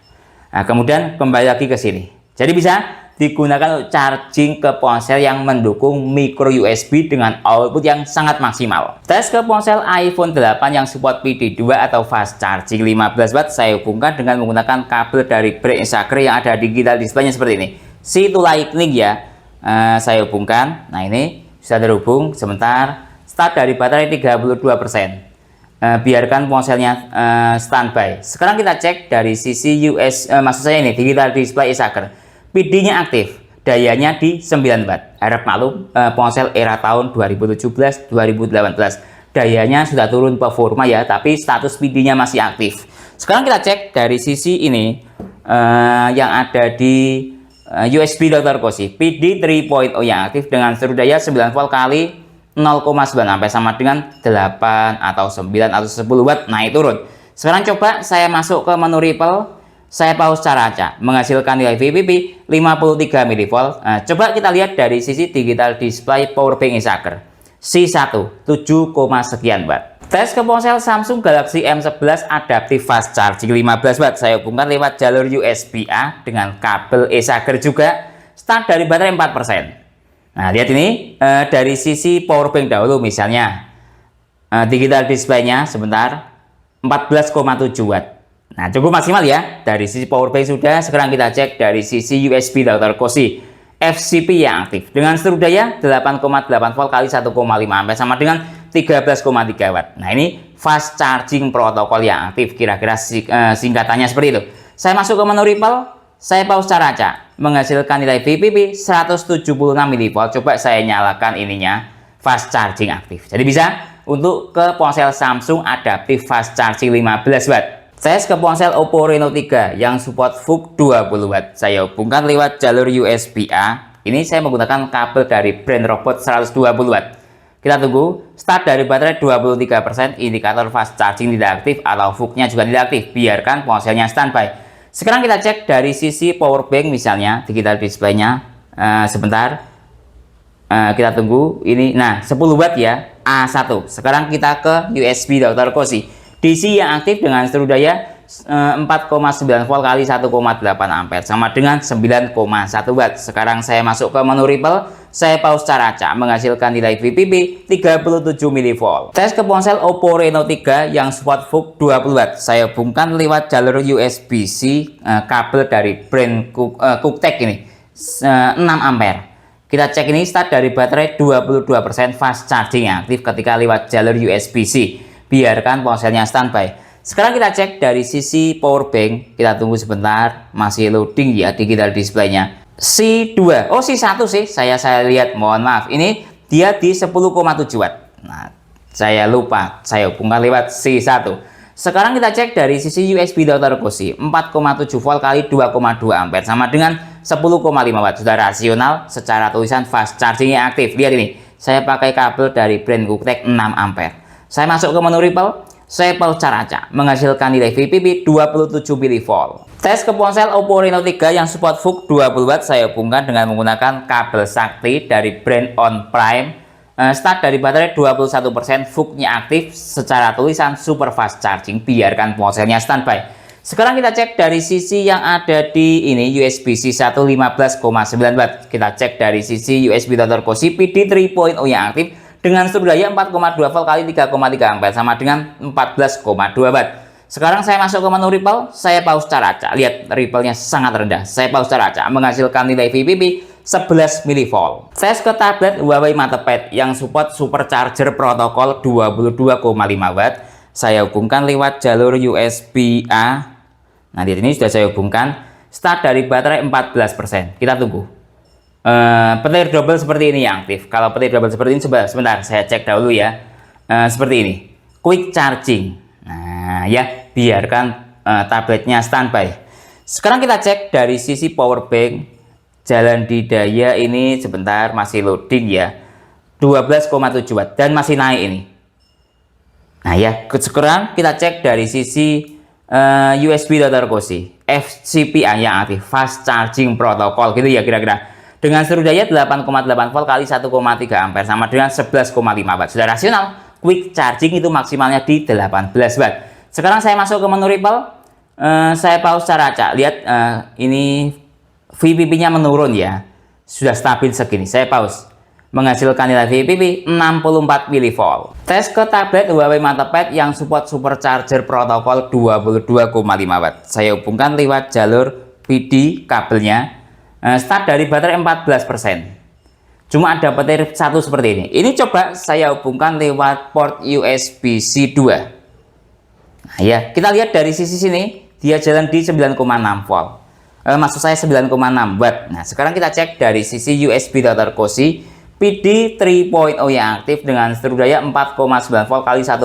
Nah, kemudian kembali lagi ke sini. Jadi bisa digunakan untuk charging ke ponsel yang mendukung micro USB dengan output yang sangat maksimal. Tes ke ponsel iPhone 8 yang support PD2 atau fast charging 15 watt saya hubungkan dengan menggunakan kabel dari brand Exager yang ada digital displaynya seperti ini. Si to Lightning ya. Saya hubungkan. Nah, ini sudah terhubung. Sebentar. Start dari baterai 32%. Biarkan ponselnya standby. Sekarang kita cek dari sisi maksud saya ini digital display Exager. PD-nya aktif, dayanya di 9 watt. Harap maklum, ponsel era tahun 2017-2018. Dayanya sudah turun performa ya, tapi status PD-nya masih aktif. Sekarang kita cek dari sisi ini yang ada di USB Dr. Cozy. PD 3.0 yang aktif dengan seluruh daya 9 volt kali 0,9 ampere sama dengan 8 atau 9 atau 10 watt naik turun. Sekarang coba saya masuk ke menu Ripple. Saya pause cara acak, menghasilkan nilai VPP 53 mV. Nah, coba kita lihat dari sisi digital display powerbank Exager. C1 7, sekian watt. Tes ke ponsel Samsung Galaxy M11 adaptive fast charging 15 watt. Saya hubungkan lewat jalur USB A dengan kabel Exager juga. Start dari baterai 4%. Nah, lihat ini dari sisi powerbank dahulu misalnya. Digital displaynya sebentar 14,7 watt. Nah, cukup maksimal ya. Dari sisi powerbank sudah. Sekarang kita cek dari sisi USB Dr. Cozy. FCP yang aktif dengan seluruh daya 8,8 volt kali 1,5 ampere sama dengan 13,3 watt. Nah, ini fast charging protokol yang aktif. Kira-kira singkatannya seperti itu. Saya masuk ke menu Ripple. Saya pause cara acak. Menghasilkan nilai VPP 176 mV. Coba saya nyalakan ininya. Fast charging aktif. Jadi bisa untuk ke ponsel Samsung adaptive fast charging 15 watt. Tes ke ponsel Oppo Reno 3 yang support VOOC 20 watt. Saya hubungkan lewat jalur USB A. Ini saya menggunakan kabel dari brand Robot 120 watt. Kita tunggu. Start dari baterai 23%. Indikator fast charging tidak aktif atau VOOC-nya juga tidak aktif. Biarkan ponselnya standby. Sekarang kita cek dari sisi power bank misalnya digital display-nya. Sebentar. Kita tunggu. Ini nah 10 watt ya. A1. Sekarang kita ke USB Dr. Cozy. DC yang aktif dengan seluruh daya 4,9 volt kali 1,8 ampere sama dengan 9,1 watt. Sekarang saya masuk ke menu Ripple. Saya pause cara acak menghasilkan nilai VPP 37 mV. Tes ke ponsel Oppo Reno 3 yang support VOOC 20 watt. Saya hubungkan lewat jalur USB-C kabel dari brand Cooktek ini 6 ampere. Kita cek ini start dari baterai 22% fast charging yang aktif ketika lewat jalur USB-C. Biarkan ponselnya standby. Sekarang kita cek dari sisi power bank. Kita tunggu sebentar, masih loading ya digital displaynya. C2, oh C1 sih, saya lihat, mohon maaf. Ini dia di 10,7 watt. Nah, saya lupa, saya hubungkan lewat C1. Sekarang kita cek dari sisi USB Dr. Cozy 4,7 volt kali 2,2 ampere sama dengan 10,5 watt. Sudah rasional secara tulisan fast charging yang aktif. Lihat ini, saya pakai kabel dari brand Cooktek 6 ampere. Saya masuk ke menu Ripple, saya pause cara acak, menghasilkan nilai VPP 27 mV. Tes ke ponsel Oppo Reno 3 yang support VOOC 20 watt saya hubungkan dengan menggunakan kabel sakti dari brand On Prime. Start dari baterai 21%, VOOC-nya aktif secara tulisan super fast charging. Biarkan ponselnya standby. Sekarang kita cek dari sisi yang ada di ini USB-C 115,9 watt. Kita cek dari sisi USB Dr. Cozy PD 3.0 yang aktif dengan seluruh daya 4,2 volt kali 3,3 ampere sama dengan 14,2 watt. Sekarang saya masuk ke menu Ripple, saya pause cara acak. Lihat Ripple-nya sangat rendah. Saya pause cara acak menghasilkan nilai VPP 11 mV. Tes ke tablet Huawei MatePad yang support supercharger protokol 22,5 watt. Saya hubungkan lewat jalur USB-A. Nah, di sini sudah saya hubungkan. Start dari baterai 14%. Kita tunggu. Petir double seperti ini yang aktif. Kalau petir double seperti ini, sebentar saya cek dahulu ya. Seperti ini. Quick charging. Nah, ya, biarkan tabletnya standby. Sekarang kita cek dari sisi power bank. Jalan di daya ini sebentar masih loading ya. 12,7 watt dan masih naik ini. Nah ya, sekarang kita cek dari sisi USB Dr. Cozy FCPA yang aktif, fast charging protocol gitu ya kira-kira. Dengan seluruh daya 8,8 volt kali 1,3 ampere sama dengan 11,5 watt. Sudah rasional. Quick charging itu maksimalnya di 18 watt. Sekarang saya masuk ke menu Ripple. Saya pause cara acak. Lihat ini VPP-nya menurun ya. Sudah stabil segini. Saya pause. Menghasilkan nilai VPP 64 mV. Tes ke tablet Huawei MatePad yang support supercharger protokol 22,5 watt. Saya hubungkan lewat jalur PD kabelnya. Start dari baterai 14%. Cuma ada petir satu seperti ini. Ini coba saya hubungkan lewat port USB-C 2. Nah ya, kita lihat dari sisi sini dia jalan di 9,6 volt. Maksud saya 9,6 watt. Nah, sekarang kita cek dari sisi USB Dr. Cozy PD 3.0 yang aktif dengan seluruh daya 4,9 volt kali 1,7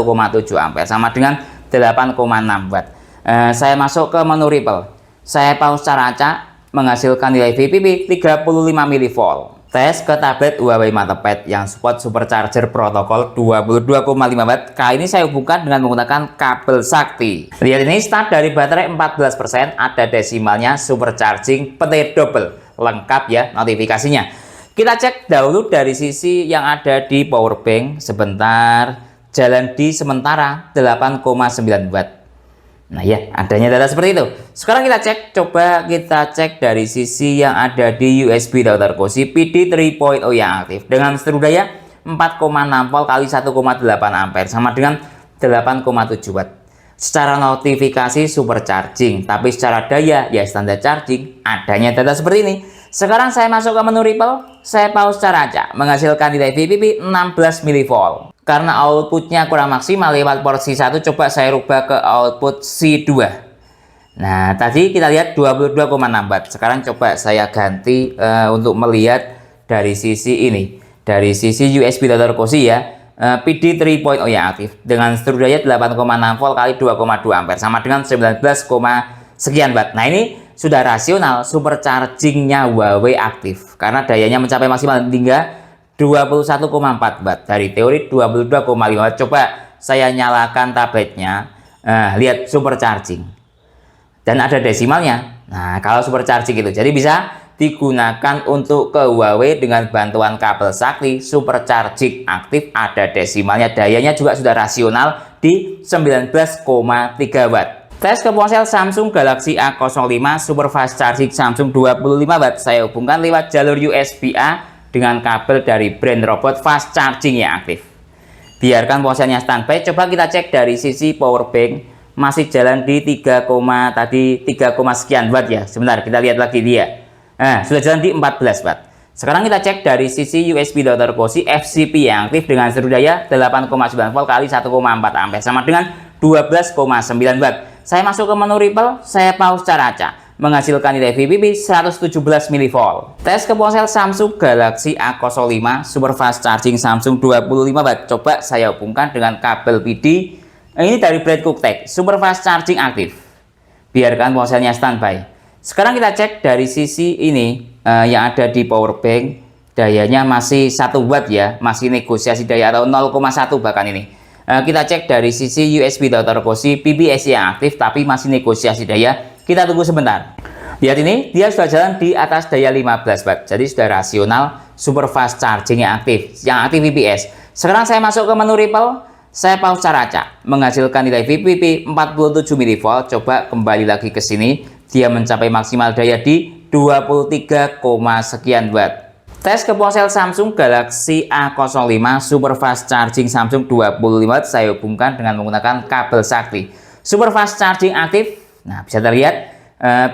ampere sama dengan 8,6 watt. Saya masuk ke menu Ripple. Saya pause cara acak menghasilkan nilai VPP 35 mV. Tes ke tablet Huawei MatePad yang support supercharger protokol 22,5 watt. Kali ini saya hubungkan dengan menggunakan kabel sakti. Lihat ini start dari baterai 14%, ada desimalnya, supercharging, petir double. Lengkap ya notifikasinya. Kita cek dahulu dari sisi yang ada di power bank. Sebentar, jalan di sementara 8,9 watt. Nah ya, adanya data seperti itu. Sekarang kita cek, coba kita cek dari sisi yang ada di USB Dr. Cozy PD 3.0 yang aktif dengan seluruh daya 4,6 volt kali 1,8 ampere sama dengan 8,7 watt. Secara notifikasi supercharging, tapi secara daya ya standar charging. Adanya data seperti ini. Sekarang saya masuk ke menu Ripple, saya pause cara acak menghasilkan nilai VPP 16 mV. Karena outputnya kurang maksimal lewat port C1, coba saya rubah ke output C2. Nah, tadi kita lihat 22,6 watt. Sekarang coba saya ganti untuk melihat dari sisi ini. Dari sisi USB Dr. Cozy ya, PD 3.0 yang aktif dengan seluruh daya 8,6 volt kali 2,2 ampere sama dengan 19, sekian watt. Nah, ini sudah rasional, superchargingnya Huawei aktif karena dayanya mencapai maksimal hingga 21,4 watt. Dari teori 22,5 watt. Coba saya nyalakan tabletnya. Lihat supercharging. Dan ada desimalnya. Nah, kalau supercharging itu jadi bisa digunakan untuk ke Huawei dengan bantuan kabel sakti. Supercharging aktif, ada desimalnya. Dayanya juga sudah rasional di 19,3 watt. Tes ke ponsel Samsung Galaxy A05 Super Fast Charging Samsung 25 watt. Saya hubungkan lewat jalur USB-A dengan kabel dari brand robot fast charging yang aktif. Biarkan ponselnya standby. Coba kita cek dari sisi power bank, masih jalan di 3, sekian watt ya. Sebentar, kita lihat lagi dia. Nah, sudah jalan di 14 watt. Sekarang kita cek dari sisi USB Dr. Cozy FCP yang aktif dengan seluruh daya 8,9 volt kali 1,4 ampere sama dengan 12,9 watt. Saya masuk ke menu Ripple, saya pause cara acak menghasilkan nilai VPP 117 mV. Tes ke ponsel Samsung Galaxy A05 Super Fast Charging Samsung 25 watt. Coba saya hubungkan dengan kabel PD. Ini dari brand Cooktek, Super Fast Charging aktif. Biarkan ponselnya standby. Sekarang kita cek dari sisi ini yang ada di power bank. Dayanya masih 1 watt ya, masih negosiasi daya atau 0,1 bahkan ini. Kita cek dari sisi USB Dr. Cozy PBS yang aktif tapi masih negosiasi daya. Kita tunggu sebentar. Lihat ini, dia sudah jalan di atas daya 15 watt. Jadi sudah rasional, super fast charging yang aktif VPS. Sekarang saya masuk ke menu Ripple. Saya pause cara acak, menghasilkan nilai VPP 47 mV. Coba kembali lagi ke sini, dia mencapai maksimal daya di 23, sekian watt. Tes ke ponsel Samsung Galaxy A05 Super Fast Charging Samsung 25 watt, saya hubungkan dengan menggunakan kabel sakti. Super Fast Charging aktif. Nah, bisa terlihat,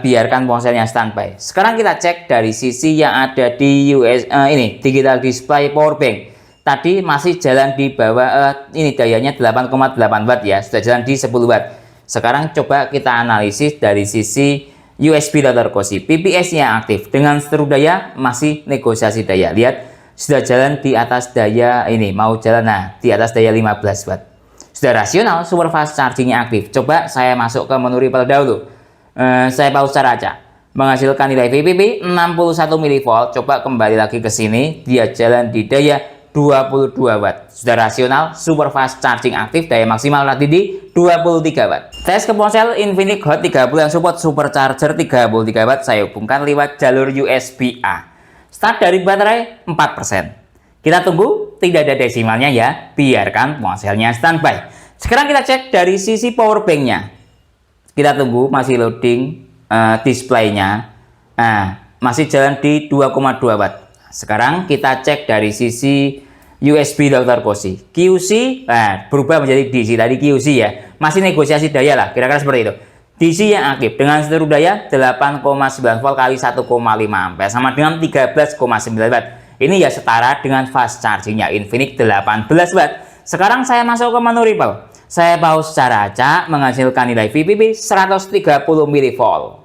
biarkan ponselnya standby. Sekarang kita cek dari sisi yang ada di ini digital display power bank. Tadi masih jalan di bawah, ini dayanya 8,8 watt ya, sudah jalan di 10 watt. Sekarang coba kita analisis dari sisi USB Dr. Cozy, PPS-nya aktif, dengan seluruh daya masih negosiasi daya. Lihat, sudah jalan di atas daya ini, mau jalan di atas daya 15 watt. Sudah rasional, super fast charging-nya aktif. Coba saya masuk ke menu Ripple dahulu. Saya pause cara acak, menghasilkan nilai VPP 61 mV. Coba kembali lagi ke sini, dia jalan di daya 22 watt. Sudah rasional, super fast charging aktif, daya maksimal nanti di 23 watt. Tes ke ponsel Infinix Hot 30 yang support supercharger 33 watt, saya hubungkan lewat jalur USB-A. Start dari baterai 4%. Kita tunggu, tidak ada desimalnya ya, biarkan ponselnya standby. Sekarang kita cek dari sisi power bank-nya. Kita tunggu, masih loading displaynya. Nah, masih jalan di 2,2 watt. Sekarang kita cek dari sisi USB Dr. Cozy, QC berubah menjadi DC, tadi QC ya, masih negosiasi daya lah, kira-kira seperti itu. DC yang aktif dengan seluruh daya 8,9 volt kali 1,5 ampere sama dengan 13,9 watt. Ini ya setara dengan fast chargingnya Infinix 18 watt. Sekarang saya masuk ke menu Ripple. Saya pause cara acak, menghasilkan nilai VPP 130 mV.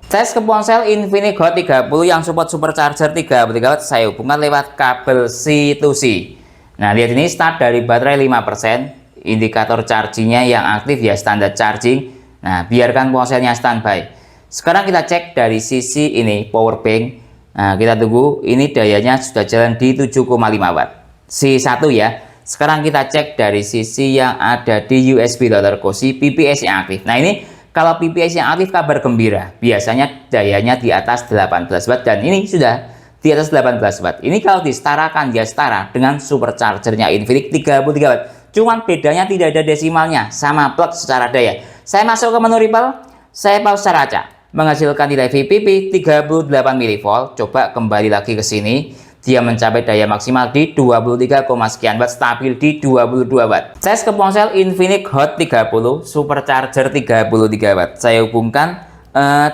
Tes ke ponsel Infinix Hot 30 yang support supercharger 33 watt, saya hubungkan lewat kabel C2C. Nah, lihat ini start dari baterai 5%, indikator chargingnya yang aktif ya, standar charging. Nah, biarkan ponselnya standby. Sekarang kita cek dari sisi ini power bank. Nah, kita tunggu, ini dayanya sudah jalan di 7,5 watt. C1 ya. Sekarang kita cek dari sisi yang ada di USB Dr. Cozy, PPS yang aktif. Nah, ini kalau PPS yang aktif kabar gembira. Biasanya dayanya di atas 18 watt dan ini sudah di atas 18 watt. Ini kalau disetarakan ya setara dengan superchargernya Infinix 33 watt. Cuman bedanya tidak ada desimalnya, sama plug secara daya. Saya masuk ke menu Ripple, saya pause cara acak, menghasilkan nilai VPP 38 mV. Coba kembali lagi ke sini. Dia mencapai daya maksimal di 23, sekian watt, stabil di 22 watt. Tes ke ponsel Infinix Hot 30 supercharger 33 watt. Saya hubungkan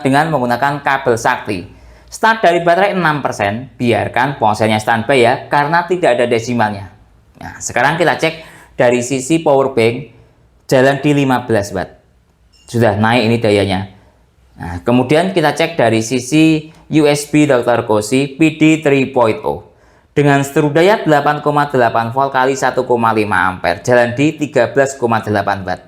dengan menggunakan kabel sakti. Start dari baterai 6%, biarkan ponselnya standby ya, karena tidak ada desimalnya. Nah, sekarang kita cek dari sisi power bank, jalan di 15 watt. Sudah naik ini dayanya. Nah, kemudian kita cek dari sisi USB Dr. Cozy PD 3.0 dengan seluruh daya 8,8 volt kali 1,5 ampere, jalan di 13,8 watt.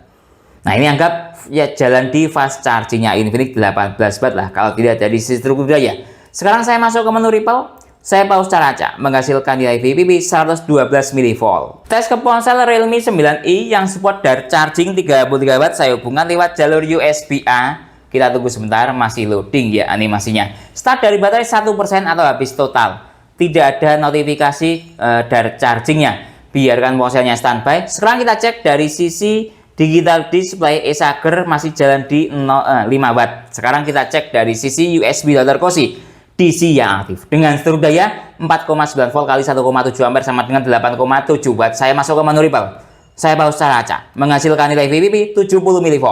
Nah, ini anggap ya jalan di fast chargingnya Infinix 18 watt lah, kalau tidak dari sisi struktur daya. Sekarang saya masuk ke menu Ripple, saya pause cara acak, menghasilkan nilai VPP 112 mV. Tes ke ponsel Realme 9i yang support dari charging 33 watt, saya hubungkan lewat jalur USB-A. Kita tunggu sebentar, masih loading ya animasinya. Start dari baterai 1% atau habis total. Tidak ada notifikasi dari chargingnya. Biarkan ponselnya standby. Sekarang kita cek dari sisi digital display e-Sager masih jalan di 5 watt. Sekarang kita cek dari sisi USB Dr. Cozy, DC yang aktif dengan seluruh daya 4,9 volt kali 1,7 ampere sama dengan 8,7 watt. Saya masuk ke menu Ripple. Saya pause cara acak, menghasilkan nilai VPP 70 mV.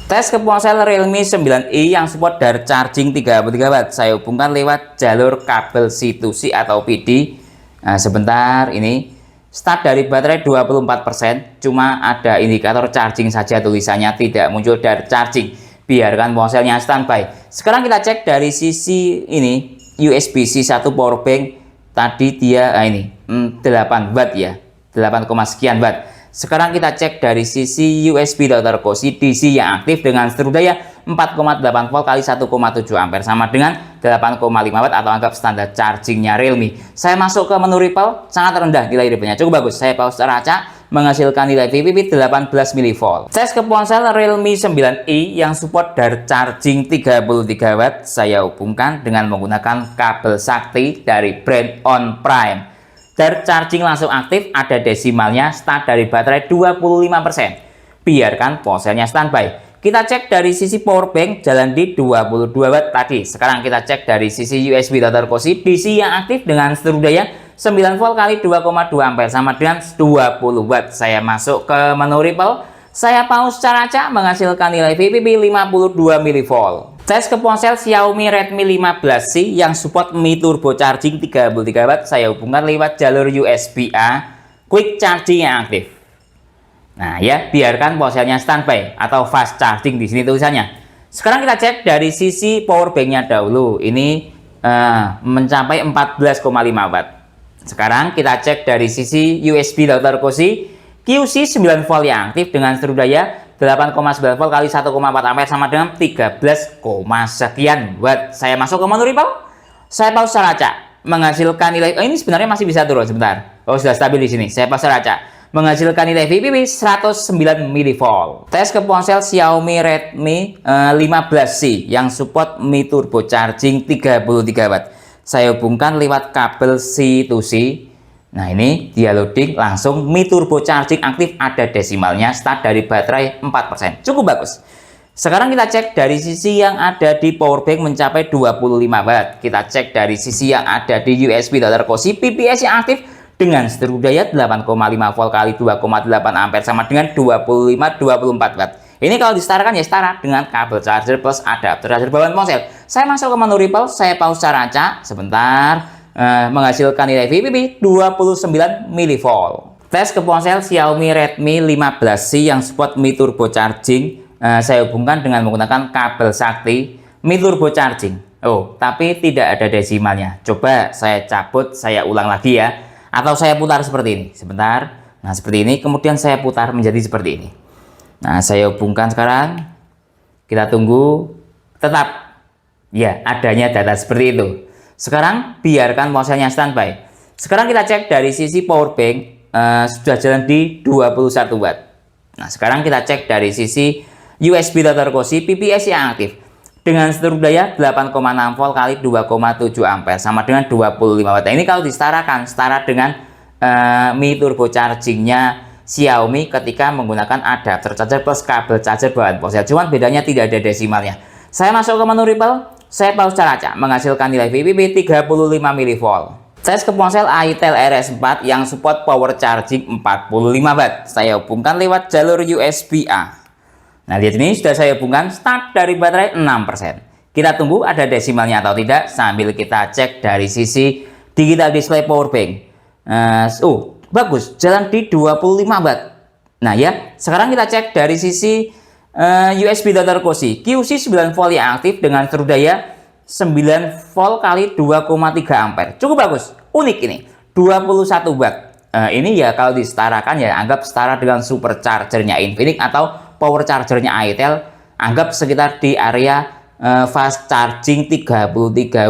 Tes ke ponsel Realme 9i yang support dari charging 33 watt. Saya hubungkan lewat jalur kabel C2C atau PD. Nah, sebentar ini. Start dari baterai 24%, cuma ada indikator charging saja, tulisannya tidak muncul dari charging. Biarkan ponselnya standby. Sekarang kita cek dari sisi ini USB-C 1 power bank. Tadi dia ini 8 watt ya, 8, sekian watt. Sekarang kita cek dari sisi USB Dr. Cozy DC yang aktif dengan seluruh daya 4,8 volt kali 1,7 ampere sama dengan 8,5 watt atau anggap standar chargingnya Realme. Saya masuk ke menu Ripple, sangat rendah nilai Ripple-nya, cukup bagus. Saya pause cara acak, menghasilkan nilai VPP 18 mV. Tes ke ponsel Realme 9i yang support dari charging 33 watt, saya hubungkan dengan menggunakan kabel sakti dari brand On Prime. charging langsung aktif, ada desimalnya, start dari baterai 25%. Biarkan ponselnya standby. Kita cek dari sisi power bank jalan di 22 watt tadi. Sekarang kita cek dari sisi USB Dr. Cozy DC yang aktif dengan seluruh daya 9 volt kali 2,2 ampere sama dengan 20 watt. Saya masuk ke menu Ripple. Saya pause secara acak menghasilkan nilai VPP 52 mV. Tes ke ponsel Xiaomi Redmi 15C yang support Mi Turbo Charging 33 watt. Saya hubungkan lewat jalur USB-A Quick Charging yang aktif. Nah ya, biarkan ponselnya standby atau fast charging di sini tulisannya. Sekarang kita cek dari sisi power banknya dahulu. Ini mencapai 14,5 watt. Sekarang kita cek dari sisi USB Dr. Cozy QC 9 volt yang aktif dengan seluruh daya 8,9 volt kali 1,4 ampere sama dengan 13, sekian watt. Saya masuk ke menu Ripple. Saya pause secara acak menghasilkan nilai ini sebenarnya masih bisa turun sebentar. Oh, sudah stabil di sini. Saya pause secara acak menghasilkan nilai VPP 109 mV. Tes ke ponsel Xiaomi Redmi 15C yang support Mi Turbo Charging 33 watt. Saya hubungkan lewat kabel C2C. Nah ini dia loading langsung Mi Turbo Charging aktif, ada desimalnya, start dari baterai 4%. Cukup bagus. Sekarang kita cek dari sisi yang ada di power bank mencapai 25 watt. Kita cek dari sisi yang ada di USB Dr. Cozy PPS yang aktif dengan seluruh daya 8,5 volt kali 2,8 ampere sama dengan 24 watt. Ini kalau disetarakan ya setara dengan kabel charger plus adapter charger bawaan ponsel. Saya masuk ke menu Ripple, saya pause secara acak sebentar. Menghasilkan nilai VPP 29 mV. Tes ke ponsel Xiaomi Redmi 15C yang support Mi Turbo Charging. Saya hubungkan dengan menggunakan kabel sakti Mi Turbo Charging. Oh, tapi tidak ada desimalnya. Coba saya cabut, saya ulang lagi ya. Atau saya putar seperti ini. Sebentar. Nah, seperti ini. Kemudian saya putar menjadi seperti ini. Nah, saya hubungkan sekarang. Kita tunggu. Tetap. Ya, adanya data seperti itu. Sekarang biarkan ponselnya standby. Sekarang kita cek dari sisi power bank sudah jalan di 21 watt. Nah sekarang kita cek dari sisi USB Dr. Cozy PPS yang aktif dengan seluruh daya 8,6 volt kali 2,7 ampere sama dengan 25 watt. Nah, ini kalau disetarakan setara dengan Mi Turbo Chargingnya Xiaomi ketika menggunakan adapter charger plus kabel charger bawaan ponsel. Cuman bedanya tidak ada desimalnya. Saya masuk ke menu Ripple. Saya pause secara acak menghasilkan nilai VPP 35 mV. Tes ke ponsel Itel RS4 yang support power charging 45 watt. Saya hubungkan lewat jalur USB-A. Nah, lihat ini sudah saya hubungkan, start dari baterai 6%. Kita tunggu ada desimalnya atau tidak sambil kita cek dari sisi digital display power bank. Bagus, jalan di 25 watt. Nah ya, sekarang kita cek dari sisi USB Dr. Cozy QC 9 volt yang aktif dengan seluruh daya 9 volt kali 2,3 ampere. Cukup bagus, unik ini 21 watt. Ini ya kalau disetarakan ya anggap setara dengan superchargernya Infinix atau power chargernya Itel, anggap sekitar di area fast charging 33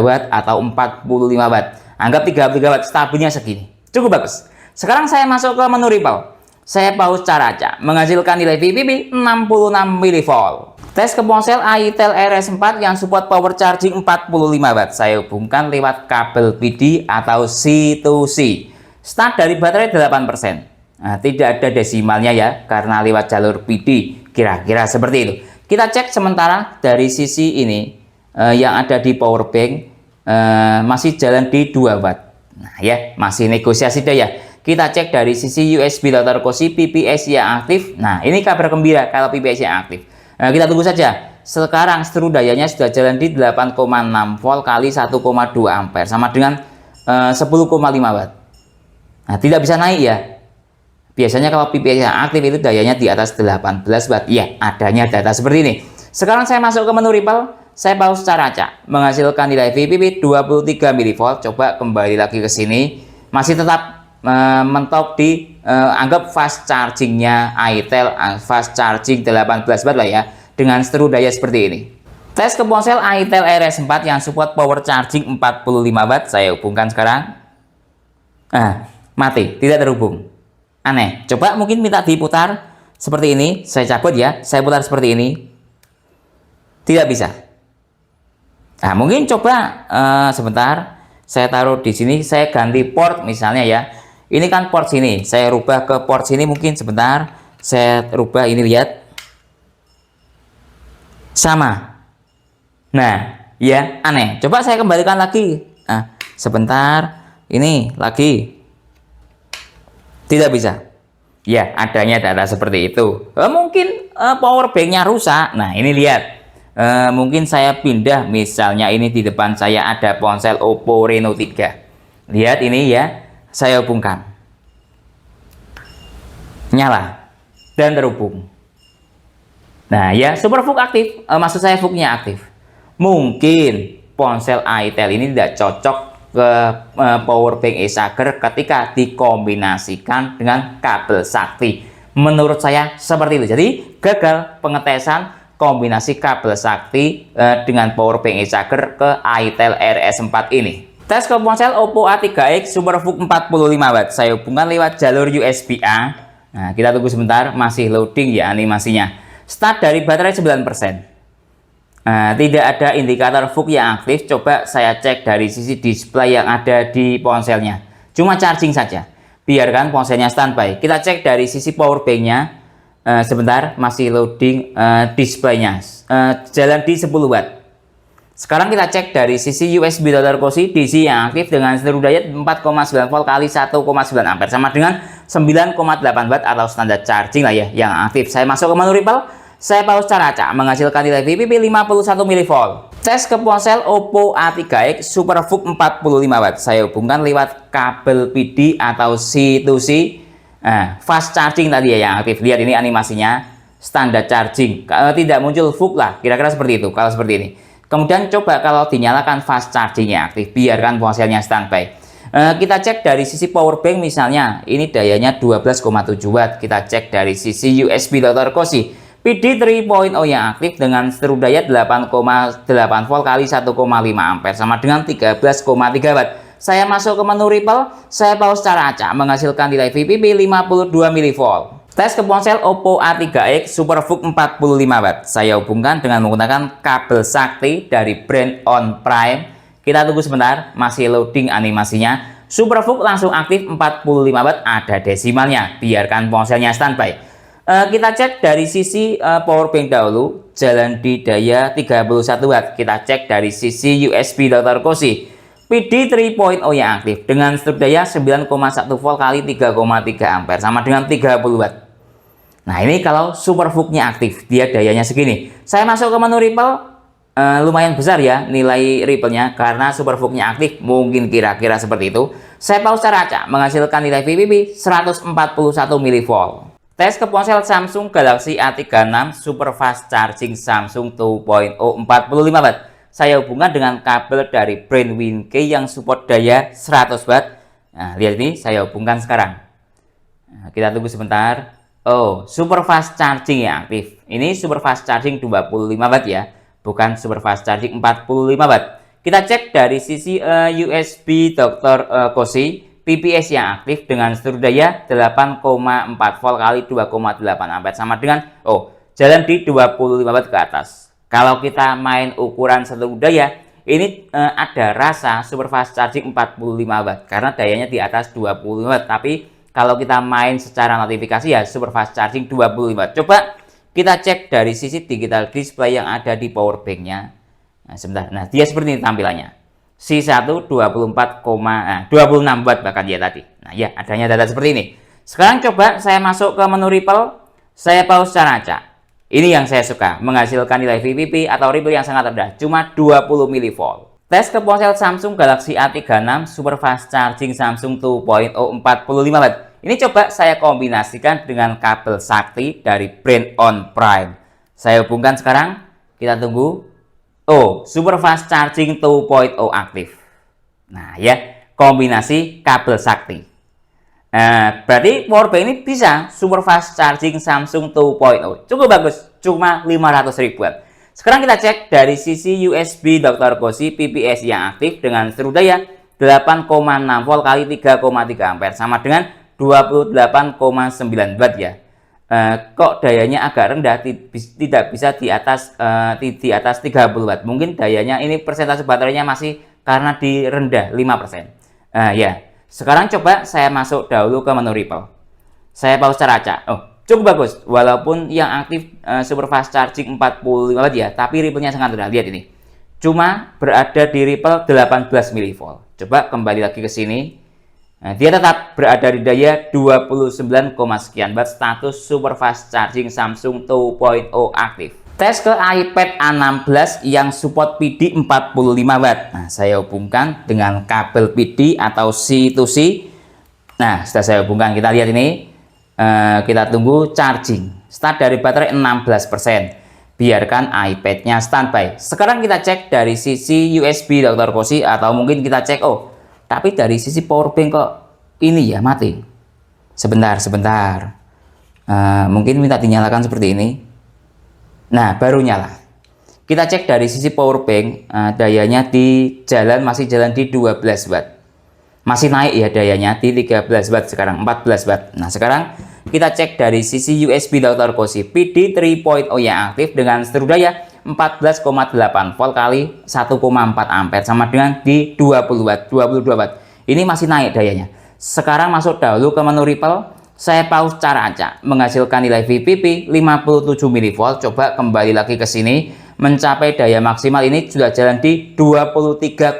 watt atau 45 watt. Anggap 33 watt, stabilnya segini. Cukup bagus. Sekarang saya masuk ke menu Ripple. Saya pause secara acak menghasilkan nilai VPP 66 mV. Tes ke ponsel Itel RS4 yang support power charging 45 watt. Saya hubungkan lewat kabel PD atau C2C. Start dari baterai 8%. Nah, tidak ada desimalnya ya karena lewat jalur PD. Kira-kira seperti itu. Kita cek sementara dari sisi ini yang ada di power bank masih jalan di 2 watt. Nah ya, masih negosiasi daya. Kita cek dari sisi USB Dr. Cozy PPS yang aktif. Nah, ini kabar gembira kalau PPS yang aktif. Nah, kita tunggu saja. Sekarang seluruh dayanya sudah jalan di 8,6 volt kali 1,2 ampere sama dengan 10,5 watt. Nah, tidak bisa naik ya. Biasanya kalau PPS yang aktif itu dayanya di atas 18 watt. Ya, adanya data seperti ini. Sekarang saya masuk ke menu Ripple. Saya pause secara acak menghasilkan nilai VPP 23 mV. Coba kembali lagi ke sini. Masih tetap mentok di anggap fast chargingnya Itel, fast charging 18 watt lah ya, dengan seluruh daya seperti ini. Tes ke ponsel Itel RS4 yang support power charging 45 watt. Saya hubungkan sekarang. Mati, tidak terhubung. Aneh. Coba mungkin minta diputar seperti ini. Saya cabut ya, saya putar seperti ini. Tidak bisa. Nah, mungkin coba sebentar. Saya taruh di sini, saya ganti port misalnya ya. Ini kan port sini, saya rubah ke port sini mungkin sebentar. Saya rubah ini, lihat. Sama. Nah, ya aneh. Coba saya kembalikan lagi. Nah, sebentar. Ini lagi. Tidak bisa. Ya, adanya data seperti itu. Mungkin power banknya rusak. Nah, ini lihat. Mungkin saya pindah. Misalnya ini di depan saya ada ponsel Oppo Reno 3. Lihat ini ya. Saya hubungkan. Nyala. Dan terhubung. Nah ya, SuperVOOC aktif, maksud saya VOOC-nya aktif. Mungkin ponsel itel ini tidak cocok ke powerbank e-Charger ketika dikombinasikan dengan kabel sakti. Menurut saya seperti itu. Jadi gagal pengetesan kombinasi kabel sakti dengan powerbank e-Charger ke itel RS4 ini. Tes ke ponsel Oppo A3X SuperVOOC 45 Watt. Saya hubungkan lewat jalur USB-A. Nah, kita tunggu sebentar, masih loading ya animasinya. Start dari baterai 9%. Nah, tidak ada indikator VOOC yang aktif. Coba saya cek dari sisi display yang ada di ponselnya. Cuma charging saja. Biarkan ponselnya standby. Kita cek dari sisi power bank-nya. Sebentar, masih loading displaynya. Jalan di 10 Watt. Sekarang kita cek dari sisi USB Dr. Cosi DC yang aktif dengan seluruh daya 4,9 volt kali 1,9 ampere sama dengan 9,8 watt atau standar charging lah ya yang aktif. Saya masuk ke menu Ripple, saya pause cara acak menghasilkan nilai VPP 51 mV. Tes ke ponsel Oppo A3X SuperVOOC 45 watt. Saya hubungkan lewat kabel PD atau C2C. Fast charging tadi ya yang aktif. Lihat ini animasinya standar charging. Tidak muncul VOOC lah, kira-kira seperti itu kalau seperti ini. Kemudian coba kalau dinyalakan fast chargingnya aktif, biarkan ponselnya standby. Kita cek dari sisi power bank misalnya, ini dayanya 12,7 watt. Kita cek dari sisi USB Dr. Cosi PD 3.0 yang aktif dengan seluruh daya 8,8 volt kali 1,5 ampere sama dengan 13,3 watt. Saya masuk ke menu Ripple, saya pause secara acak menghasilkan nilai VPP 52 mV. Tes ke ponsel Oppo A3X SuperVOOC 45 watt. Saya hubungkan dengan menggunakan kabel sakti dari brand On Prime. Kita tunggu sebentar, masih loading animasinya. SuperVOOC langsung aktif 45 watt, ada desimalnya. Biarkan ponselnya standby. Kita cek dari sisi power bank dahulu, jalan di daya 31 watt. Kita cek dari sisi USB Dr. Cosi PD 3.0 yang aktif dengan struk daya 9,1 volt kali 3,3 ampere sama dengan 30 watt. Nah ini kalau SuperVOOC-nya aktif, dia dayanya segini. Saya masuk ke menu Ripple, lumayan besar ya nilai Ripple-nya karena SuperVOOC-nya aktif, mungkin kira-kira seperti itu. Saya pause secara acak menghasilkan nilai VPP 141 mV. Tes ke ponsel Samsung Galaxy A36 Super Fast Charging Samsung 2.0 45 watt. Saya hubungkan dengan kabel dari brand Winkey yang support daya 100 watt. Nah lihat ini, saya hubungkan sekarang. Nah, kita tunggu sebentar. Oh, super fast charging yang aktif. Ini super fast charging 25 watt ya, bukan super fast charging 45 watt. Kita cek dari sisi USB Dr. Cosi PPS yang aktif dengan seluruh daya 8,4 volt kali 2,8 ampere sama dengan jalan di 25 watt ke atas. Kalau kita main ukuran seluruh daya, ini ada rasa super fast charging 45 watt karena dayanya di atas 25 watt, tapi kalau kita main secara notifikasi ya super fast charging 25. Coba kita cek dari sisi digital display yang ada di power bank-nya. Nah, sebentar. Nah, dia seperti ini tampilannya. C1 26 watt bahkan ya tadi. Nah, ya adanya data seperti ini. Sekarang coba saya masuk ke menu Ripple, saya pause secara acak. Ini yang saya suka, menghasilkan nilai VPP atau Ripple yang sangat rendah, cuma 20 mV. Tes ke ponsel Samsung Galaxy A36 Super Fast Charging Samsung 2.0 45 watt. Ini coba saya kombinasikan dengan kabel sakti dari brand On Prime. Saya hubungkan sekarang, kita tunggu. Super Fast Charging 2.0 aktif. Nah ya, kombinasi kabel sakti. Nah, berarti powerbank ini bisa Super Fast Charging Samsung 2.0. Cukup bagus, cuma 500 ribuan. Sekarang kita cek dari sisi USB Dr. Cosi PPS yang aktif dengan seluruh daya 8,6 volt kali 3,3 ampere sama dengan 28,9 watt ya. Kok dayanya agak rendah, tidak bisa di atas 30 watt. Mungkin dayanya ini persentase baterainya masih karena di rendah 5%. Ya. Sekarang coba saya masuk dahulu ke menu Ripple. Saya pause cara acak. Oh, cukup bagus. Walaupun yang aktif super fast charging 45 watt ya, tapi Ripple-nya sangat rendah. Lihat ini. Cuma berada di Ripple 18 mV. Coba kembali lagi ke sini. Nah, dia tetap berada di daya 29, sekian watt, status super fast charging Samsung 2.0 aktif. Tes ke iPad A16 yang support PD 45 watt. Nah, saya hubungkan dengan kabel PD atau C2C. Nah, setelah saya hubungkan, kita lihat ini. Kita tunggu charging. Start dari baterai 16%. Biarkan iPad-nya standby. Sekarang kita cek dari sisi USB Dr. Koshi, atau mungkin kita cek, oh, tapi dari sisi powerbank kok ini ya mati. Sebentar. Mungkin minta dinyalakan seperti ini. Nah, baru nyala. Kita cek dari sisi powerbank, dayanya di jalan masih jalan di 12 watt. Masih naik ya dayanya di 13 watt, sekarang 14 watt. Nah, sekarang kita cek dari sisi USB Dr. Koshi PD 3.0 yang aktif dengan seteru daya 14,8 volt kali 1,4 ampere, sama dengan di 20 watt, 22 watt. Ini masih naik dayanya. Sekarang masuk dahulu ke menu Ripple. Saya pause cara acak, menghasilkan nilai VPP 57 mV. Coba kembali lagi ke sini, mencapai daya maksimal ini sudah jalan di 23,7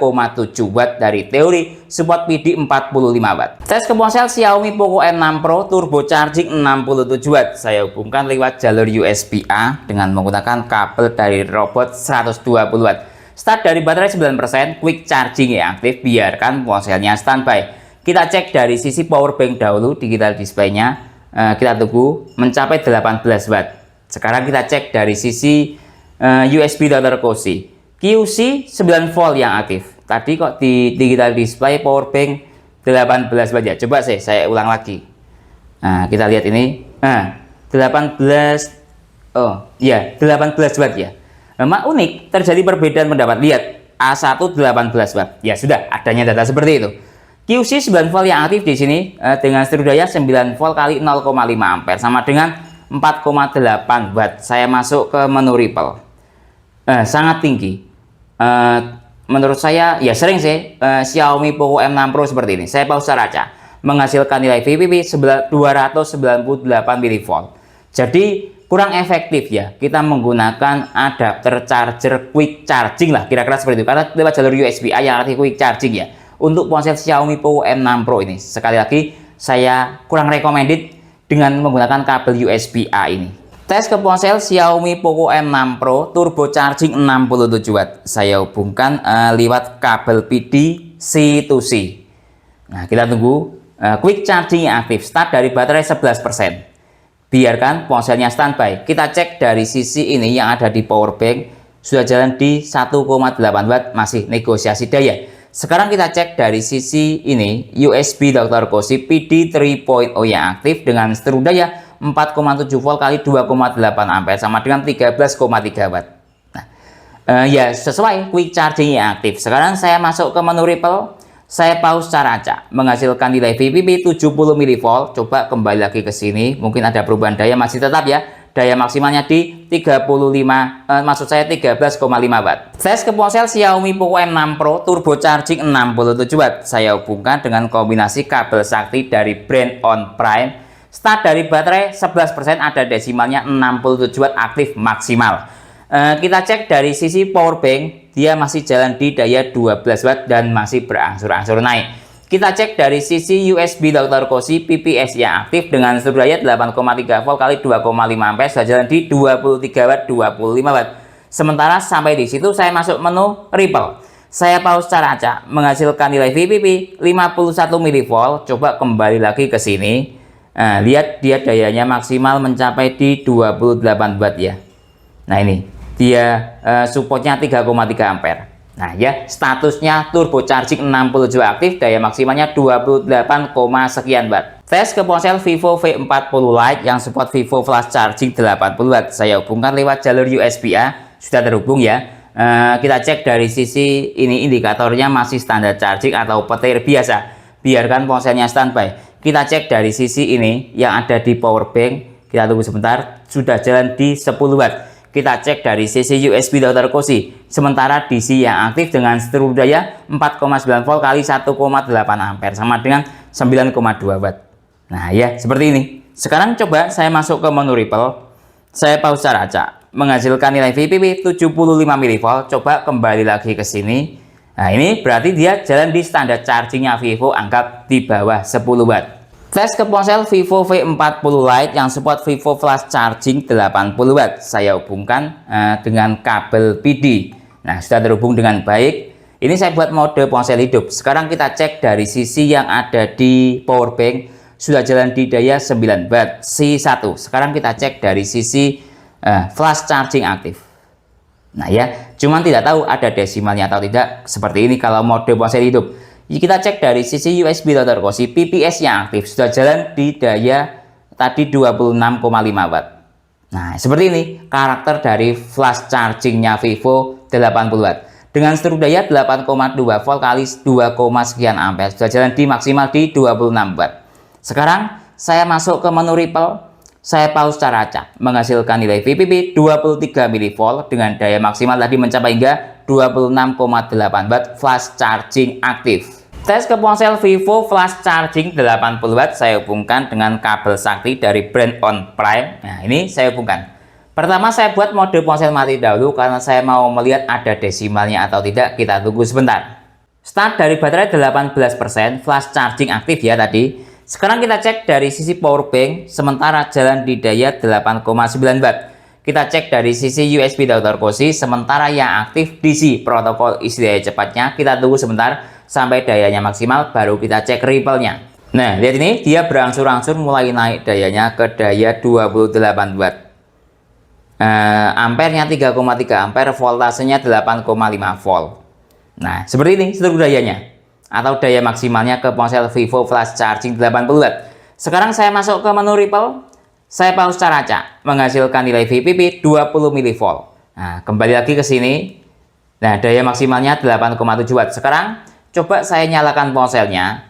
watt dari teori support PD 45 watt. Tes ke ponsel Xiaomi Poco M6 Pro turbo charging 67 watt. Saya hubungkan lewat jalur USB-A dengan menggunakan kabel dari robot 120 watt. Start dari baterai 9%, quick charging yang aktif, biarkan ponselnya standby. Kita cek dari sisi powerbank dahulu, digital display-nya. Kita tunggu mencapai 18 watt. Sekarang kita cek dari sisi USB Dr. Koshi. QC 9 volt yang aktif. Tadi kok di digital display powerbank 18 watt ya. Coba saya ulang lagi. Nah, kita lihat ini. 18. Oh, ya, 18 watt ya. Memang unik, terjadi perbedaan pendapat. Lihat, A1 18 watt. Ya sudah, adanya data seperti itu. QC 9 volt yang aktif di sini dengan seteru daya 9 volt kali 0,5 ampere, sama dengan 4,8 watt. Saya masuk ke menu Ripple. Sangat tinggi. Menurut saya ya sering sih Xiaomi Poco M6 Pro seperti ini. Saya pause cara acak, menghasilkan nilai VPP 298 mV. Jadi kurang efektif ya kita menggunakan adapter charger quick charging lah, kira-kira seperti itu, karena lewat jalur USB-A yang aktif quick charging ya. Untuk ponsel Xiaomi Poco M6 Pro ini, sekali lagi saya kurang recommended dengan menggunakan kabel USB-A ini. Tes ke ponsel Xiaomi Poco M6 Pro turbo charging 67 watt. Saya hubungkan lewat kabel PD C2C. Nah, kita tunggu quick charging yang aktif. Start dari baterai 11%. Biarkan ponselnya standby. Kita cek dari sisi ini yang ada di powerbank sudah jalan di 1,8 watt, masih negosiasi daya. Sekarang kita cek dari sisi ini USB Dr. Koshi PD 3.0 yang aktif dengan seteru daya 4,7 volt kali 2,8 ampere, sama dengan 13,3 watt. Nah, ya sesuai quick charging yang aktif. Sekarang saya masuk ke menu Ripple. Saya pause cara acak, menghasilkan nilai VPP 70 mV. Coba kembali lagi ke sini, mungkin ada perubahan daya, masih tetap ya. Daya maksimalnya di 13,5 watt. Tes ke ponsel Xiaomi Poco M6 Pro turbo charging 67 watt. Saya hubungkan dengan kombinasi kabel sakti dari brand On Prime. Start dari baterai 11%, ada desimalnya 67 watt aktif maksimal. Kita cek dari sisi powerbank, dia masih jalan di daya 12 watt dan masih berangsur-angsur naik. Kita cek dari sisi USB Dr. Koshi PPS yang aktif dengan seteru daya 8,3 volt kali 2,5 ampere, sudah jalan di 23 watt, 25 watt. Sementara sampai di situ saya masuk menu Ripple. Saya pause cara acak, menghasilkan nilai VPP 51 mV. Coba kembali lagi ke sini. Nah, lihat dia dayanya maksimal mencapai di 28 watt ya. Nah, ini dia supportnya 3,3 ampere. Nah ya, statusnya turbo charging 67 aktif, daya maksimalnya 28, sekian watt. Tes ke ponsel Vivo V40 Lite yang support Vivo flash charging 80 watt. Saya hubungkan lewat jalur USB-A, sudah terhubung ya. Kita cek dari sisi ini, indikatornya masih standar charging atau petir biasa. Biarkan ponselnya standby. Kita cek dari sisi ini yang ada di power bank. Kita tunggu sebentar, sudah jalan di 10 watt. kita cek dari sisi USB Dr. Cozy. Sementara DC yang aktif dengan seluruh daya 4,9 volt kali 1,8 ampere sama dengan 9,2 watt. Nah ya, seperti ini. Sekarang coba saya masuk ke menu Ripple. Saya pause cara acak, menghasilkan nilai VPP 75 mV. Coba kembali lagi ke sini. Nah, ini berarti dia jalan di standar chargingnya Vivo, anggap di bawah 10 watt. Tes ke ponsel Vivo V40 Lite yang support Vivo Flash Charging 80 watt. Saya hubungkan dengan kabel PD. Nah, sudah terhubung dengan baik. Ini saya buat mode ponsel hidup. Sekarang kita cek dari sisi yang ada di power bank. Sudah jalan di daya 9 watt C1. Sekarang kita cek dari sisi flash charging aktif. Nah ya, cuman tidak tahu ada desimalnya atau tidak. Seperti ini kalau mode ponsel hidup. Kita cek dari sisi USB Dr. Cozy, PPS yang aktif sudah jalan di daya tadi 26,5 watt. Nah, seperti ini karakter dari flash chargingnya Vivo 80 watt. Dengan seluruh daya 8,2 volt kali 2, sekian ampere sudah jalan di maksimal di 26 watt. Sekarang saya masuk ke menu Ripple. Saya pause cara acak, menghasilkan nilai VPP 23 mV dengan daya maksimal tadi mencapai hingga 26,8 watt flash charging aktif. Tes ke ponsel Vivo Flash Charging 80 watt saya hubungkan dengan kabel sakti dari brand On Prime. Nah, ini saya hubungkan. Pertama saya buat mode ponsel mati dahulu karena saya mau melihat ada desimalnya atau tidak. Kita tunggu sebentar. Start dari baterai 18%, flash charging aktif ya tadi. Sekarang kita cek dari sisi power bank, sementara jalan di daya 8,9 watt. Kita cek dari sisi USB Dr. Cozy, sementara yang aktif DC protokol isi daya cepatnya. Kita tunggu sebentar sampai dayanya maksimal, baru kita cek Ripple-nya. Nah, lihat ini, dia berangsur-angsur mulai naik dayanya ke daya 28 watt. Ampernya 3,3 ampere, voltasenya 8,5 volt. Nah, seperti ini seluruh dayanya. Atau daya maksimalnya ke ponsel Vivo Flash Charging 80 watt. Sekarang saya masuk ke menu Ripple. Saya pause cara acak, menghasilkan nilai VPP 20 mV. Nah, kembali lagi ke sini. Nah, daya maksimalnya 8,7 watt. Sekarang coba saya nyalakan ponselnya.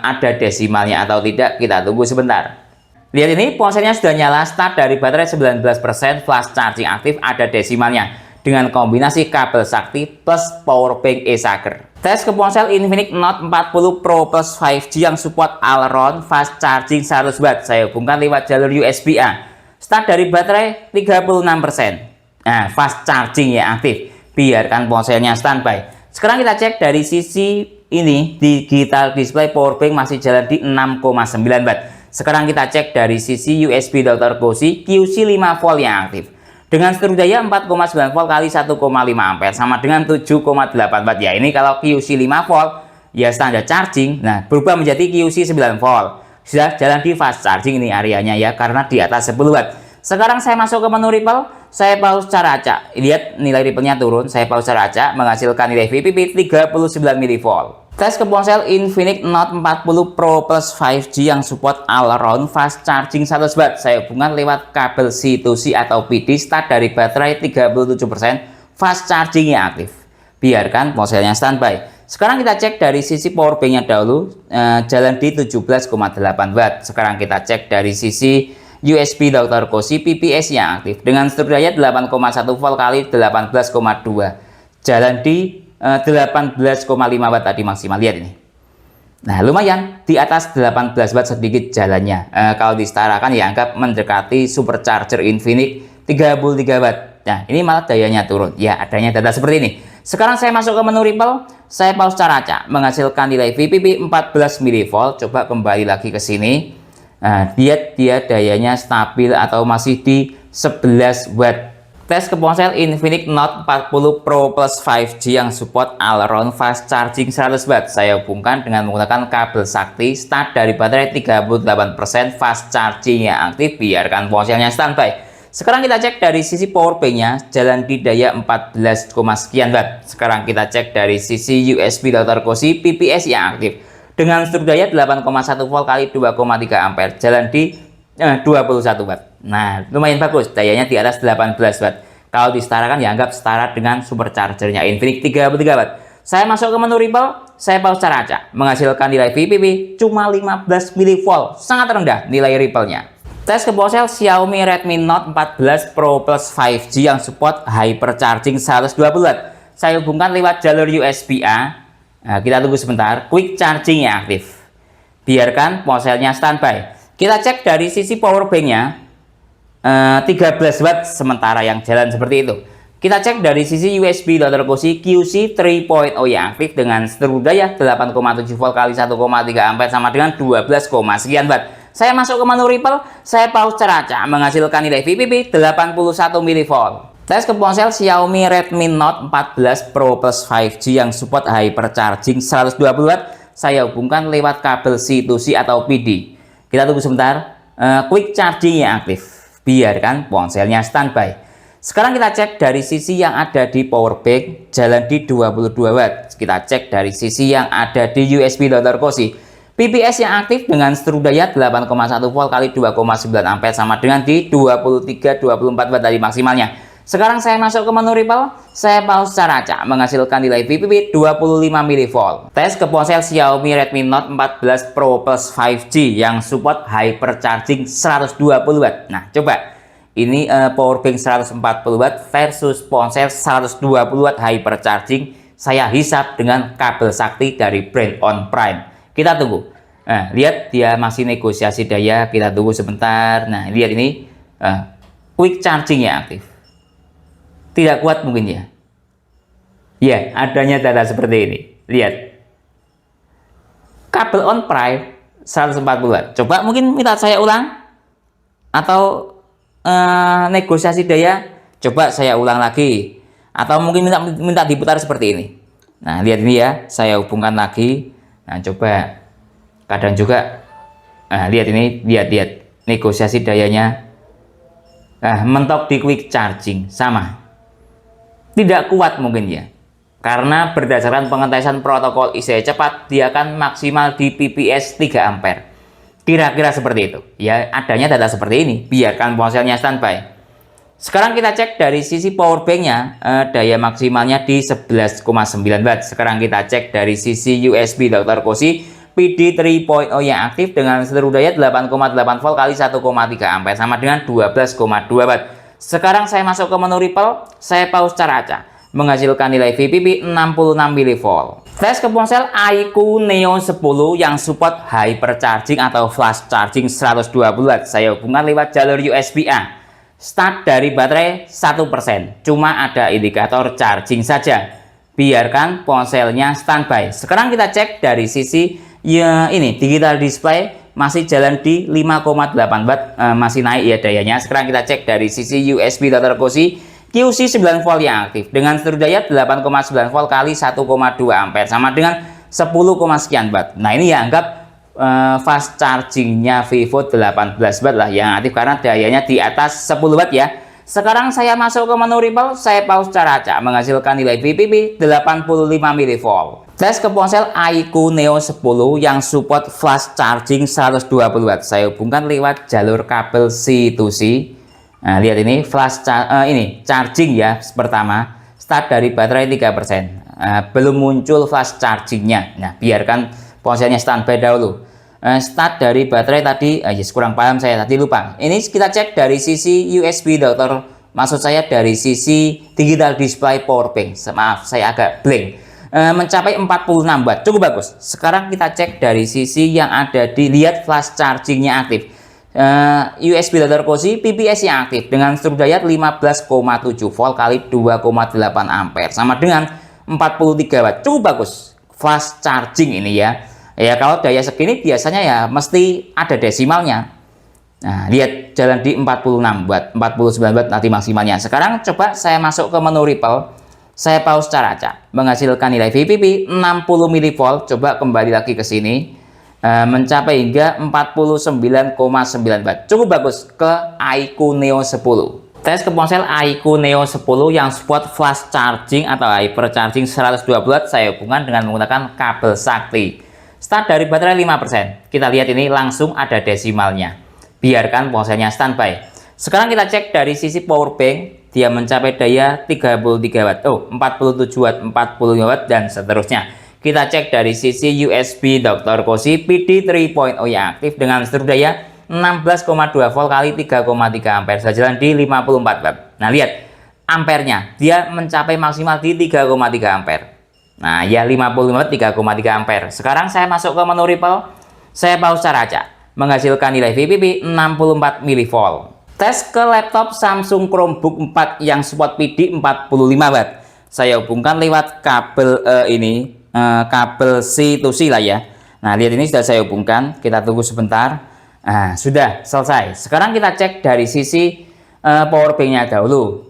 Ada desimalnya atau tidak, kita tunggu sebentar. Lihat ini, ponselnya sudah nyala. Start dari baterai 19%, flash charging aktif, ada desimalnya dengan kombinasi kabel sakti plus power bank e-charger. Tes ke ponsel Infinix Note 40 Pro Plus 5G yang support all around fast charging 100 watt. Saya hubungkan lewat jalur USB-A. Start dari baterai 36%. Nah, fast charging ya aktif. Biarkan ponselnya standby. Sekarang kita cek dari sisi ini, digital display power bank masih jalan di 6,9 watt. Sekarang kita cek dari sisi USB Dr. Cozy QC 5 volt yang aktif. Dengan seluruh daya 4,9 volt kali 1,5 ampere sama dengan 7,8 watt ya. Ini kalau QC 5 volt ya standar charging. Nah, berubah menjadi QC 9 volt. Sudah jalan di fast charging ini areanya ya, karena di atas 10 watt. Sekarang saya masuk ke menu Ripple. Saya pause cara acak. Lihat nilai Ripple-nya turun. Saya pause cara acak, menghasilkan nilai VPP 39 mV. Tes ke ponsel Infinix Note 40 Pro Plus 5G yang support all around fast charging 100 watt. Saya hubungkan lewat kabel C2C atau PD. Start dari baterai 37%, fast charging yang aktif. Biarkan ponselnya standby. Sekarang kita cek dari sisi power bank-nya dahulu, jalan di 17,8 watt. Sekarang kita cek dari sisi USB Dr. Cozy PPS yang aktif dengan seluruh daya 8,1 volt kali 18,2. Jalan di 18,5 watt tadi maksimal. Lihat ini. Nah, lumayan di atas 18 watt sedikit jalannya. Kalau disetarakan ya anggap mendekati supercharger Infinix 33 watt. Nah, ini malah dayanya turun. Ya, adanya data seperti ini. Sekarang saya masuk ke menu Ripple. Saya pause cara acak, menghasilkan nilai VPP 14 mV. Coba kembali lagi ke sini. Nah, dia dayanya stabil atau masih di 11 watt. Tes ke ponsel Infinix Note 40 Pro Plus 5G yang support all around fast charging 100 watt. Saya hubungkan dengan menggunakan kabel sakti. Start dari baterai 38%, fast charging yang aktif. Biarkan ponselnya standby. Sekarang kita cek dari sisi power bank-nya, jalan di daya 14, sekian watt. Sekarang kita cek dari sisi USB Dr. Cozy PPS yang aktif dengan seluruh daya 8,1 volt kali 2,3 ampere, jalan di 21 watt. Nah, lumayan bagus, dayanya di atas 18 watt. Kalau disetarakan ya anggap setara dengan superchargernya Infinix 33 watt. Saya masuk ke menu Ripple, saya pause cara acak, menghasilkan nilai VPP cuma 15 mV, sangat rendah nilai Ripple-nya. Tes ke ponsel Xiaomi Redmi Note 14 Pro Plus 5G yang support hypercharging 120 Watt. Saya hubungkan lewat jalur USB-A. Nah, kita tunggu sebentar. Quick charging yang aktif. Biarkan ponselnya standby. Kita cek dari sisi power banknya 13 Watt sementara yang jalan seperti itu. Kita cek dari sisi USB Dr. Cozy QC 3.0 yang aktif dengan seluruh daya 8,7 volt kali 1,3 ampere sama dengan 12, sekian watt. Saya masuk ke menu Ripple, saya pause cara acak menghasilkan nilai VPP 81 mV. Tes ke ponsel Xiaomi Redmi Note 14 Pro Plus 5G yang support hypercharging 120 Watt. Saya hubungkan lewat kabel C2C atau PD. Kita tunggu sebentar. Quick charging yang aktif. Biarkan ponselnya standby. Sekarang kita cek dari sisi yang ada di power bank jalan di 22 Watt. Kita cek dari sisi yang ada di USB Dr. Cozy. PPS yang aktif dengan seluruh daya 8,1 volt kali 2,9 ampere sama dengan di 23-24 Watt dari maksimalnya. Sekarang saya masuk ke menu Ripple, saya pause cara acak menghasilkan nilai VPP 25 mV. Tes ke ponsel Xiaomi Redmi Note 14 Pro Plus 5G yang support hypercharging 120 Watt. Nah, coba. Ini power bank 140 Watt versus ponsel 120 Watt hypercharging. Saya hisap dengan kabel sakti dari brand On Prime. Kita tunggu. Nah, lihat dia masih negosiasi daya. Kita tunggu sebentar. Nah, lihat ini quick charging yang aktif. Tidak kuat mungkin ya. Ya, adanya data seperti ini. Lihat. Kabel On Prime 140 Watt. Coba mungkin minta saya ulang atau negosiasi daya. Coba saya ulang lagi. Atau mungkin minta diputar seperti ini. Nah, lihat ini ya. Saya hubungkan lagi. Nah, coba kadang juga lihat ini, lihat negosiasi dayanya. Nah, mentok di quick charging sama. Tidak kuat mungkin ya. Karena berdasarkan pengetesan protokol IC cepat, dia akan maksimal di PPS 3 ampere. Kira-kira seperti itu. Ya, adanya data seperti ini. Biarkan ponselnya standby. Sekarang kita cek dari sisi power banknya, daya maksimalnya di 11,9 Watt. Sekarang kita cek dari sisi USB Dr. Cozy PD 3.0 yang aktif dengan seluruh daya 8,8 volt kali 1,3 ampere sama dengan 12,2 Watt. Sekarang saya masuk ke menu Ripple, saya pause cara acak menghasilkan nilai VPP 66 mV. Tes ke ponsel iQOO Neo 10 yang support hypercharging atau flash charging 120 Watt. Saya hubungkan lewat jalur USB-A. Start dari baterai 1%, cuma ada indikator charging saja. Biarkan ponselnya standby. Sekarang kita cek dari sisi ya ini digital display masih jalan di 5,8 Watt, masih naik ya dayanya. Sekarang kita cek dari sisi USB Dr. Cozy QC 9 volt yang aktif dengan seluruh daya 8,9 volt kali 1,2 ampere sama dengan 10, sekian Watt. Nah, ini ya anggap fast chargingnya Vivo 18 Watt lah yang aktif karena dayanya di atas 10 Watt ya. Sekarang saya masuk ke menu Ripple, saya pause cara acak menghasilkan nilai VPP 85 mV. Tes ke ponsel iQOO Neo 10 yang support flash charging 120 Watt. Saya hubungkan lewat jalur kabel C2C. Nah, lihat ini flash ini charging ya. Pertama, start dari baterai 3%. Belum muncul flash chargingnya. Nah, biarkan ponselnya standby dahulu. Start dari baterai tadi, yes, kurang paham saya tadi, lupa. Ini kita cek dari sisi USB Dr. Maksud saya dari sisi digital display power bank. Maaf, saya agak blank. Mencapai 46 Watt, cukup bagus. Sekarang kita cek dari sisi yang ada di lihat flash chargingnya aktif. USB Dr. Cozy PPS yang aktif dengan seluruh daya 15,7 volt kali 2,8 ampere sama dengan 43 Watt, cukup bagus. Flash charging ini ya. Ya, kalau daya segini biasanya ya mesti ada desimalnya. Nah, lihat jalan di 46 Watt, 49 Watt nanti maksimalnya. Sekarang coba saya masuk ke menu Ripple. Saya pause cara acak menghasilkan nilai VPP 60 mV. Coba kembali lagi ke sini. Mencapai hingga 49,9 Watt. Cukup bagus ke iQOO Neo 10. Tes ke ponsel iQOO Neo 10 yang support flash charging atau hypercharging 120 Watt. Saya hubungkan dengan menggunakan kabel sakti. Start dari baterai 5%. Kita lihat ini langsung ada desimalnya. Biarkan ponselnya standby. Sekarang kita cek dari sisi power bank. Dia mencapai daya 33 Watt. 47 Watt, 45 Watt dan seterusnya. Kita cek dari sisi USB Dr. Cozy PD 3.0 yang aktif dengan seluruh daya 16,2 volt kali 3,3 ampere, sudah jalan di 54 watt. Nah, lihat ampernya, dia mencapai maksimal di 3,3 ampere. Nah, ya 55 watt 3,3 ampere. Sekarang saya masuk ke menu Ripple, saya pause cara acak, menghasilkan nilai VPP 64 mV. Tes ke laptop Samsung Chromebook 4 yang support PD 45 watt. Saya hubungkan lewat kabel kabel C to C lah ya. Nah, lihat ini sudah saya hubungkan, kita tunggu sebentar. Nah, sudah selesai. Sekarang kita cek dari sisi power banknya dahulu.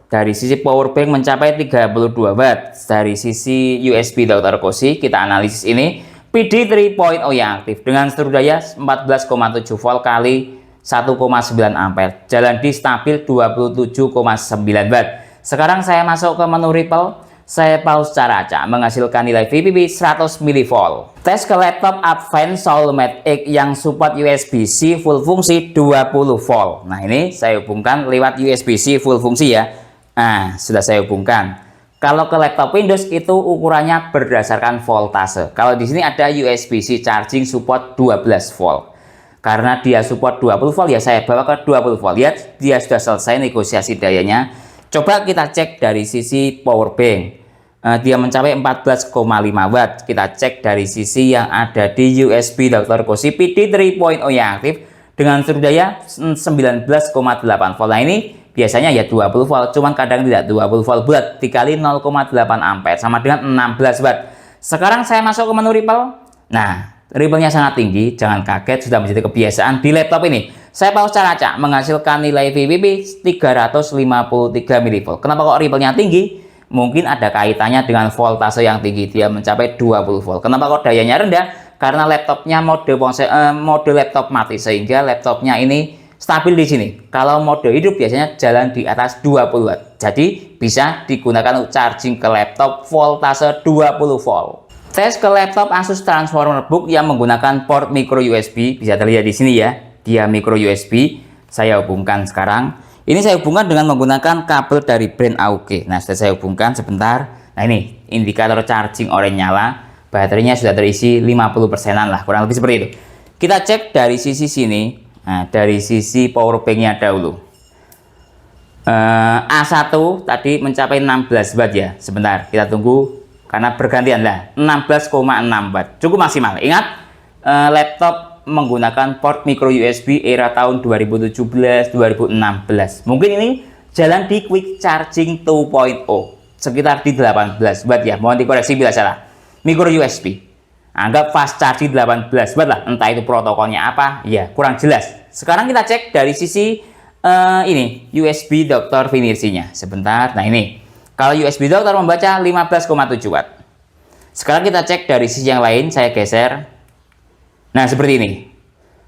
Dari sisi power bank mencapai 32 watt. Dari sisi USB Dr. Cozy kita analisis ini PD 3.0 yang aktif dengan seluruh daya 14,7 volt kali 1,9 ampere. Jalan di stabil 27,9 watt. Sekarang saya masuk ke menu Ripple. Saya pause cara acak, menghasilkan nilai VPP 100 mV. Tes ke laptop Advance Soulmate X yang support USB-C full fungsi 20 volt. Nah, ini saya hubungkan lewat USB-C full fungsi ya. Nah, sudah saya hubungkan. Kalau ke laptop Windows itu ukurannya berdasarkan voltase. Kalau di sini ada USB-C charging support 12 volt. Karena dia support 20 volt ya saya bawa ke 20 volt. Lihat, dia sudah selesai negosiasi dayanya. Coba kita cek dari sisi power bank. Dia mencapai 14,5 watt. Kita cek dari sisi yang ada di USB Dr. Cozy PD 3.0 yang aktif dengan seluruh daya 19,8 volt. Nah, ini biasanya ya 20 volt, cuman kadang tidak 20 volt bulat, dikali 0,8 ampere sama dengan 16 watt. Sekarang saya masuk ke menu Ripple. Nah, Ripple-nya sangat tinggi, jangan kaget, sudah menjadi kebiasaan di laptop ini. Saya pause cara acak, menghasilkan nilai VPP 353 mV. Kenapa kok Ripple-nya tinggi? Mungkin ada kaitannya dengan voltase yang tinggi, dia mencapai 20 volt. Kenapa kok dayanya rendah? Karena laptopnya mode laptop mati, sehingga laptopnya ini stabil di sini. Kalau mode hidup biasanya jalan di atas 20 watt. Jadi bisa digunakan untuk charging ke laptop voltase 20 volt. Tes ke laptop Asus Transformer Book yang menggunakan port micro USB, bisa terlihat di sini ya. Dia micro USB. Saya hubungkan sekarang. Ini saya hubungkan dengan menggunakan kabel dari brand AUG. Nah, sudah saya hubungkan sebentar. Nah, ini indikator charging oranye nyala. Baterainya sudah terisi 50%-an lah, kurang lebih seperti itu. Kita cek dari sisi sini. Nah, dari sisi power bank-nya dahulu. A1 tadi mencapai 16 watt ya. Sebentar, kita tunggu karena bergantian lah. 16,6 watt. Cukup maksimal. Ingat, laptop menggunakan port micro USB era tahun 2017-2016. Mungkin ini jalan di quick charging 2.0 sekitar di 18 watt ya. Mohon dikoreksi bila salah. Micro USB. Anggap fast charging 18 watt lah. Entah itu protokolnya apa, ya kurang jelas. Sekarang kita cek dari sisi ini USB Dr. Finishing-nya. Sebentar. Nah, ini. Kalau USB Dr. membaca 15,7 watt. Sekarang kita cek dari sisi yang lain, saya geser. Nah, seperti ini.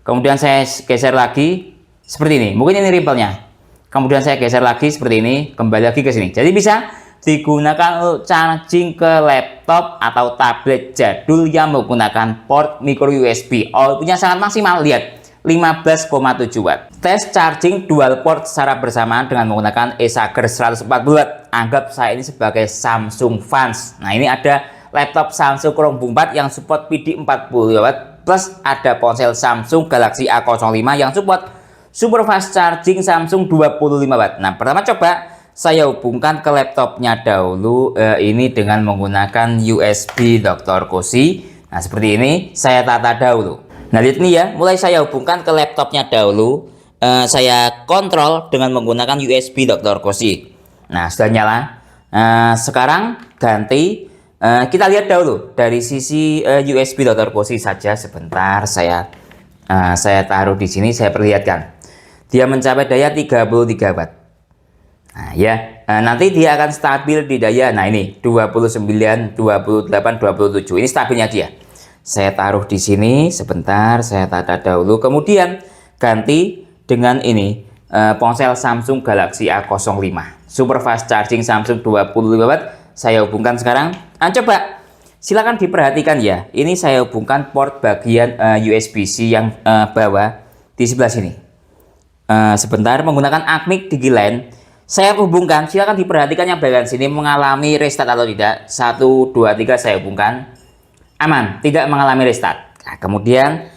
Kemudian saya geser lagi seperti ini. Mungkin ini Ripple-nya. Kemudian saya geser lagi seperti ini, kembali lagi ke sini. Jadi bisa digunakan untuk charging ke laptop atau tablet jadul yang menggunakan port micro USB. Outputnya sangat maksimal, lihat 15,7 watt. Tes charging dual port secara bersamaan dengan menggunakan Acer 140 watt. Anggap saya ini sebagai Samsung fans. Nah, ini ada laptop Samsung Chromebook 4 yang support PD 40 watt. Plus ada ponsel Samsung Galaxy A05 yang support super fast charging Samsung 25 watt. Nah, pertama coba saya hubungkan ke laptopnya dahulu ini dengan menggunakan USB Dr. Cozy. Nah, seperti ini saya tata dahulu. Nah, lihat ini ya, mulai saya hubungkan ke laptopnya dahulu. Saya kontrol dengan menggunakan USB Dr. Cozy. Nah, sudah nyala. Sekarang ganti. Kita lihat dahulu dari sisi USB Dr. Cozy saja. Sebentar, saya taruh di sini, saya perlihatkan. Dia mencapai daya 33 watt. Nah, ya, nanti dia akan stabil di daya. Nah, ini 29, 28, 27. Ini stabilnya dia. Saya taruh di sini sebentar, saya tata dahulu. Kemudian ganti dengan ini ponsel Samsung Galaxy A05. Super fast charging Samsung 25 watt. Saya hubungkan sekarang. Coba silakan diperhatikan ya. Ini saya hubungkan port bagian USB-C yang bawah di sebelah sini. Sebentar, menggunakan Acmic DigiLine. Saya hubungkan. Silakan diperhatikan yang bagian sini mengalami restart atau tidak. 1, 2, 3 saya hubungkan. Aman, tidak mengalami restart. Nah, kemudian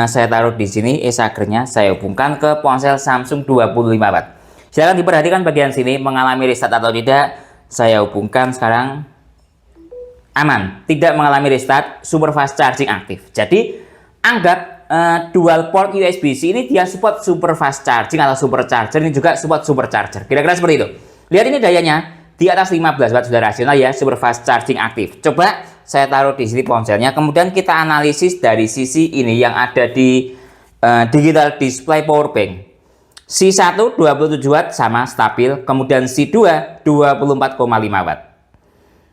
Saya taruh di sini e-chargernya, saya hubungkan ke ponsel Samsung 25 watt. Silahkan diperhatikan bagian sini mengalami restart atau tidak. Saya hubungkan sekarang, aman, tidak mengalami restart, super fast charging aktif. Jadi anggap dual port USB-C ini dia support super fast charging atau super charger, ini juga support super charger. Kira-kira seperti itu. Lihat ini dayanya di atas 15 watt sudah rasional ya, super fast charging aktif. Coba saya taruh di sini ponselnya, kemudian kita analisis dari sisi ini yang ada di digital display power bank. C1 27 watt sama stabil, kemudian C2 24,5 watt.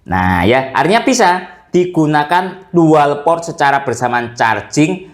Nah ya, artinya bisa digunakan dual port secara bersamaan charging,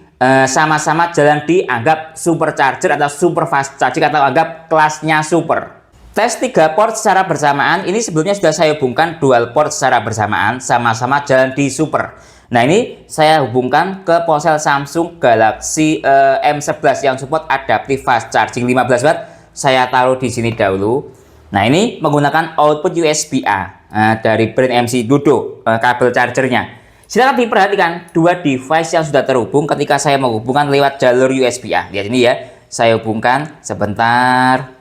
sama-sama jalan dianggap super charger atau super fast charging atau anggap kelasnya super. Tes 3 port secara bersamaan ini sebelumnya sudah saya hubungkan dual port secara bersamaan, sama-sama jalan di super. Nah ini saya hubungkan ke ponsel Samsung Galaxy M11 yang support adaptive fast charging 15 watt. Saya taruh di sini dahulu. Nah ini menggunakan output USB-A dari brand MC Dodo, kabel chargernya. Silahkan diperhatikan dua device yang sudah terhubung ketika saya menghubungkan lewat jalur USB-A. Lihat ini ya, saya hubungkan sebentar.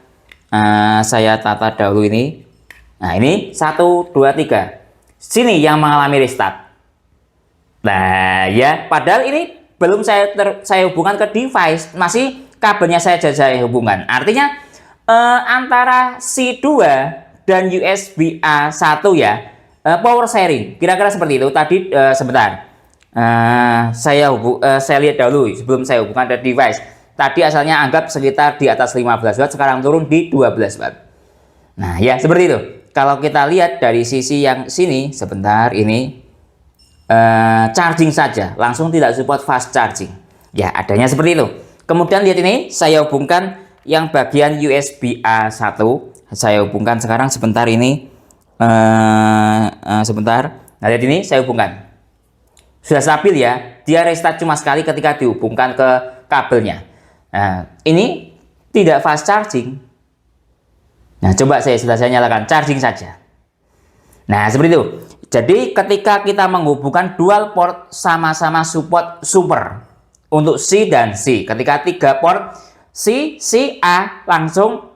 Saya tata dahulu ini. Nah ini 1, 2, 3. Sini yang mengalami restart. Nah ya, padahal ini belum saya hubungkan ke device, masih kabelnya saya hubungkan. Artinya antara C2 dan USB-A1 ya, power sharing. Kira-kira seperti itu. Tadi sebentar. Saya lihat dahulu sebelum saya hubungkan ke device. Tadi asalnya anggap sekitar di atas 15 watt, sekarang turun di 12 watt. Nah ya seperti itu. Kalau kita lihat dari sisi yang sini, sebentar ini charging saja, langsung tidak support fast charging. Ya adanya seperti itu. Kemudian lihat ini, saya hubungkan yang bagian USB-A1. Saya hubungkan sekarang sebentar ini. Sebentar. Nah lihat ini, saya hubungkan. Sudah stabil ya. Dia restart cuma sekali ketika dihubungkan ke kabelnya. Nah, ini tidak fast charging. Nah, coba saya nyalakan charging saja. Nah, seperti itu. Jadi, ketika kita menghubungkan dual port sama-sama support super untuk C dan C. Ketika 3 port C, A langsung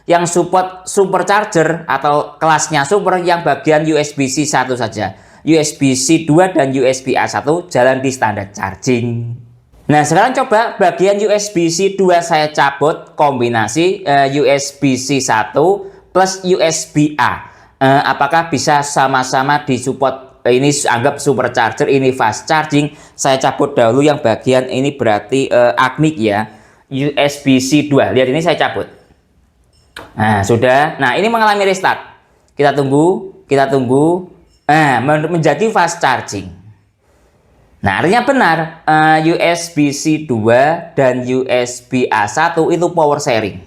yang support super charger atau kelasnya super yang bagian USB-C 1 saja. USB-C 2 dan USB-A1 jalan di standar charging. Nah sekarang coba bagian USB-C 2 saya cabut, kombinasi USB-C 1 plus USB-A. Apakah bisa sama-sama disupport? Ini anggap super charger, ini fast charging. Saya cabut dahulu yang bagian ini, berarti ACNIC ya, USB-C 2. Lihat ini saya cabut. Nah sudah. Nah ini mengalami restart. Kita tunggu. Menjadi fast charging. Nah artinya benar, USB-C 2 dan USB-A1 itu power sharing.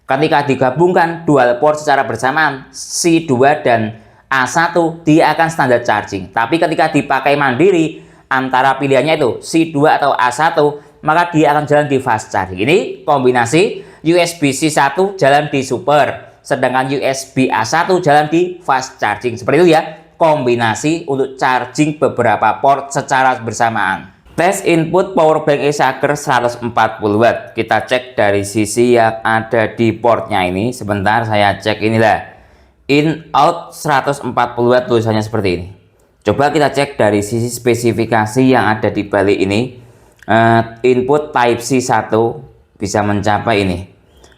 Ketika digabungkan dual port secara bersamaan, C2 dan A1 dia akan standar charging. Tapi ketika dipakai mandiri, antara pilihannya itu C2 atau A1, maka dia akan jalan di fast charging. Ini kombinasi USB-C 1 jalan di super, sedangkan USB-A1 jalan di fast charging. Seperti itu ya, kombinasi untuk charging beberapa port secara bersamaan. Tes input powerbank e-charger 140 watt. Kita cek dari sisi yang ada di portnya ini. Sebentar saya cek inilah. In out 140 watt tulisannya seperti ini. Coba kita cek dari sisi spesifikasi yang ada di balik ini. Input type C 1 bisa mencapai ini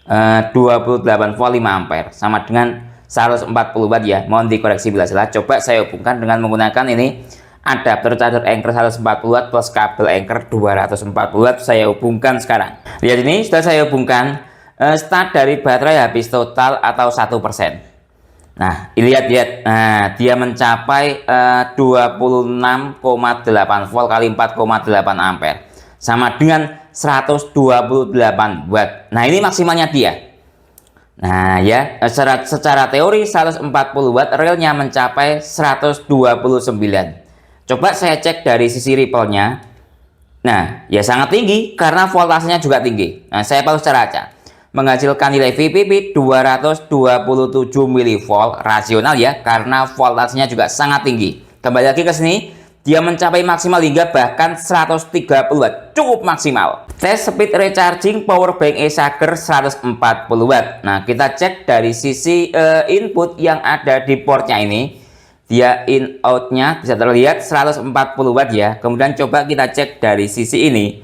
28 volt 5 ampere, sama dengan 140 watt ya, mohon dikoreksi bila salah. Coba saya hubungkan dengan menggunakan ini adapter charger Anker 140 watt plus kabel Anker 240 watt. Saya hubungkan sekarang. Lihat ini sudah saya hubungkan. Start dari baterai habis total atau 1%. Nah lihat. Nah dia mencapai 26,8 volt kali 4,8 ampere, sama dengan 128 watt. Nah ini maksimalnya dia. Nah ya, secara teori 140 watt, realnya mencapai 129. Coba saya cek dari sisi ripple-nya. Nah ya sangat tinggi karena voltasenya juga tinggi. Nah saya paus secara acak, menghasilkan nilai VPP 227 mV rasional ya, karena voltasenya juga sangat tinggi. Kembali lagi ke sini, dia mencapai maksimal hingga bahkan 130 watt, cukup maksimal. Tes speed recharging powerbank Acer 140 watt. Nah, kita cek dari sisi input yang ada di portnya ini. Dia in outnya bisa terlihat 140 watt ya. Kemudian coba kita cek dari sisi ini,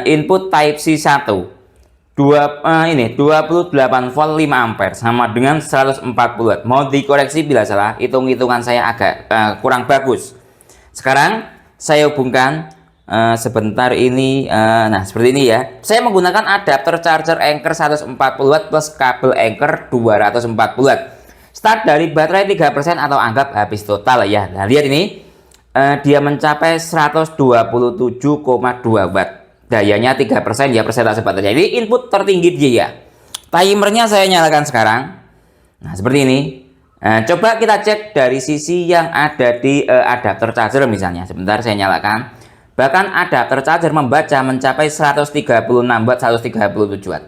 input type C 1 ini 28 volt 5 ampere sama dengan 140 watt. Mau dikoreksi bila salah, hitung-hitungan saya agak kurang bagus. Sekarang saya hubungkan sebentar ini, nah seperti ini ya. Saya menggunakan adapter charger Anker 140 watt plus kabel Anker 240 watt. Start dari baterai 3% atau anggap habis total ya. Nah lihat ini, dia mencapai 127,2 watt. Dayanya 3% ya persentase baterainya. Ini input tertinggi dia ya. Timernya saya nyalakan sekarang. Nah seperti ini. Coba kita cek dari sisi yang ada di adapter charger misalnya. Sebentar saya nyalakan. Bahkan adapter charger membaca mencapai 136 watt, 137 watt.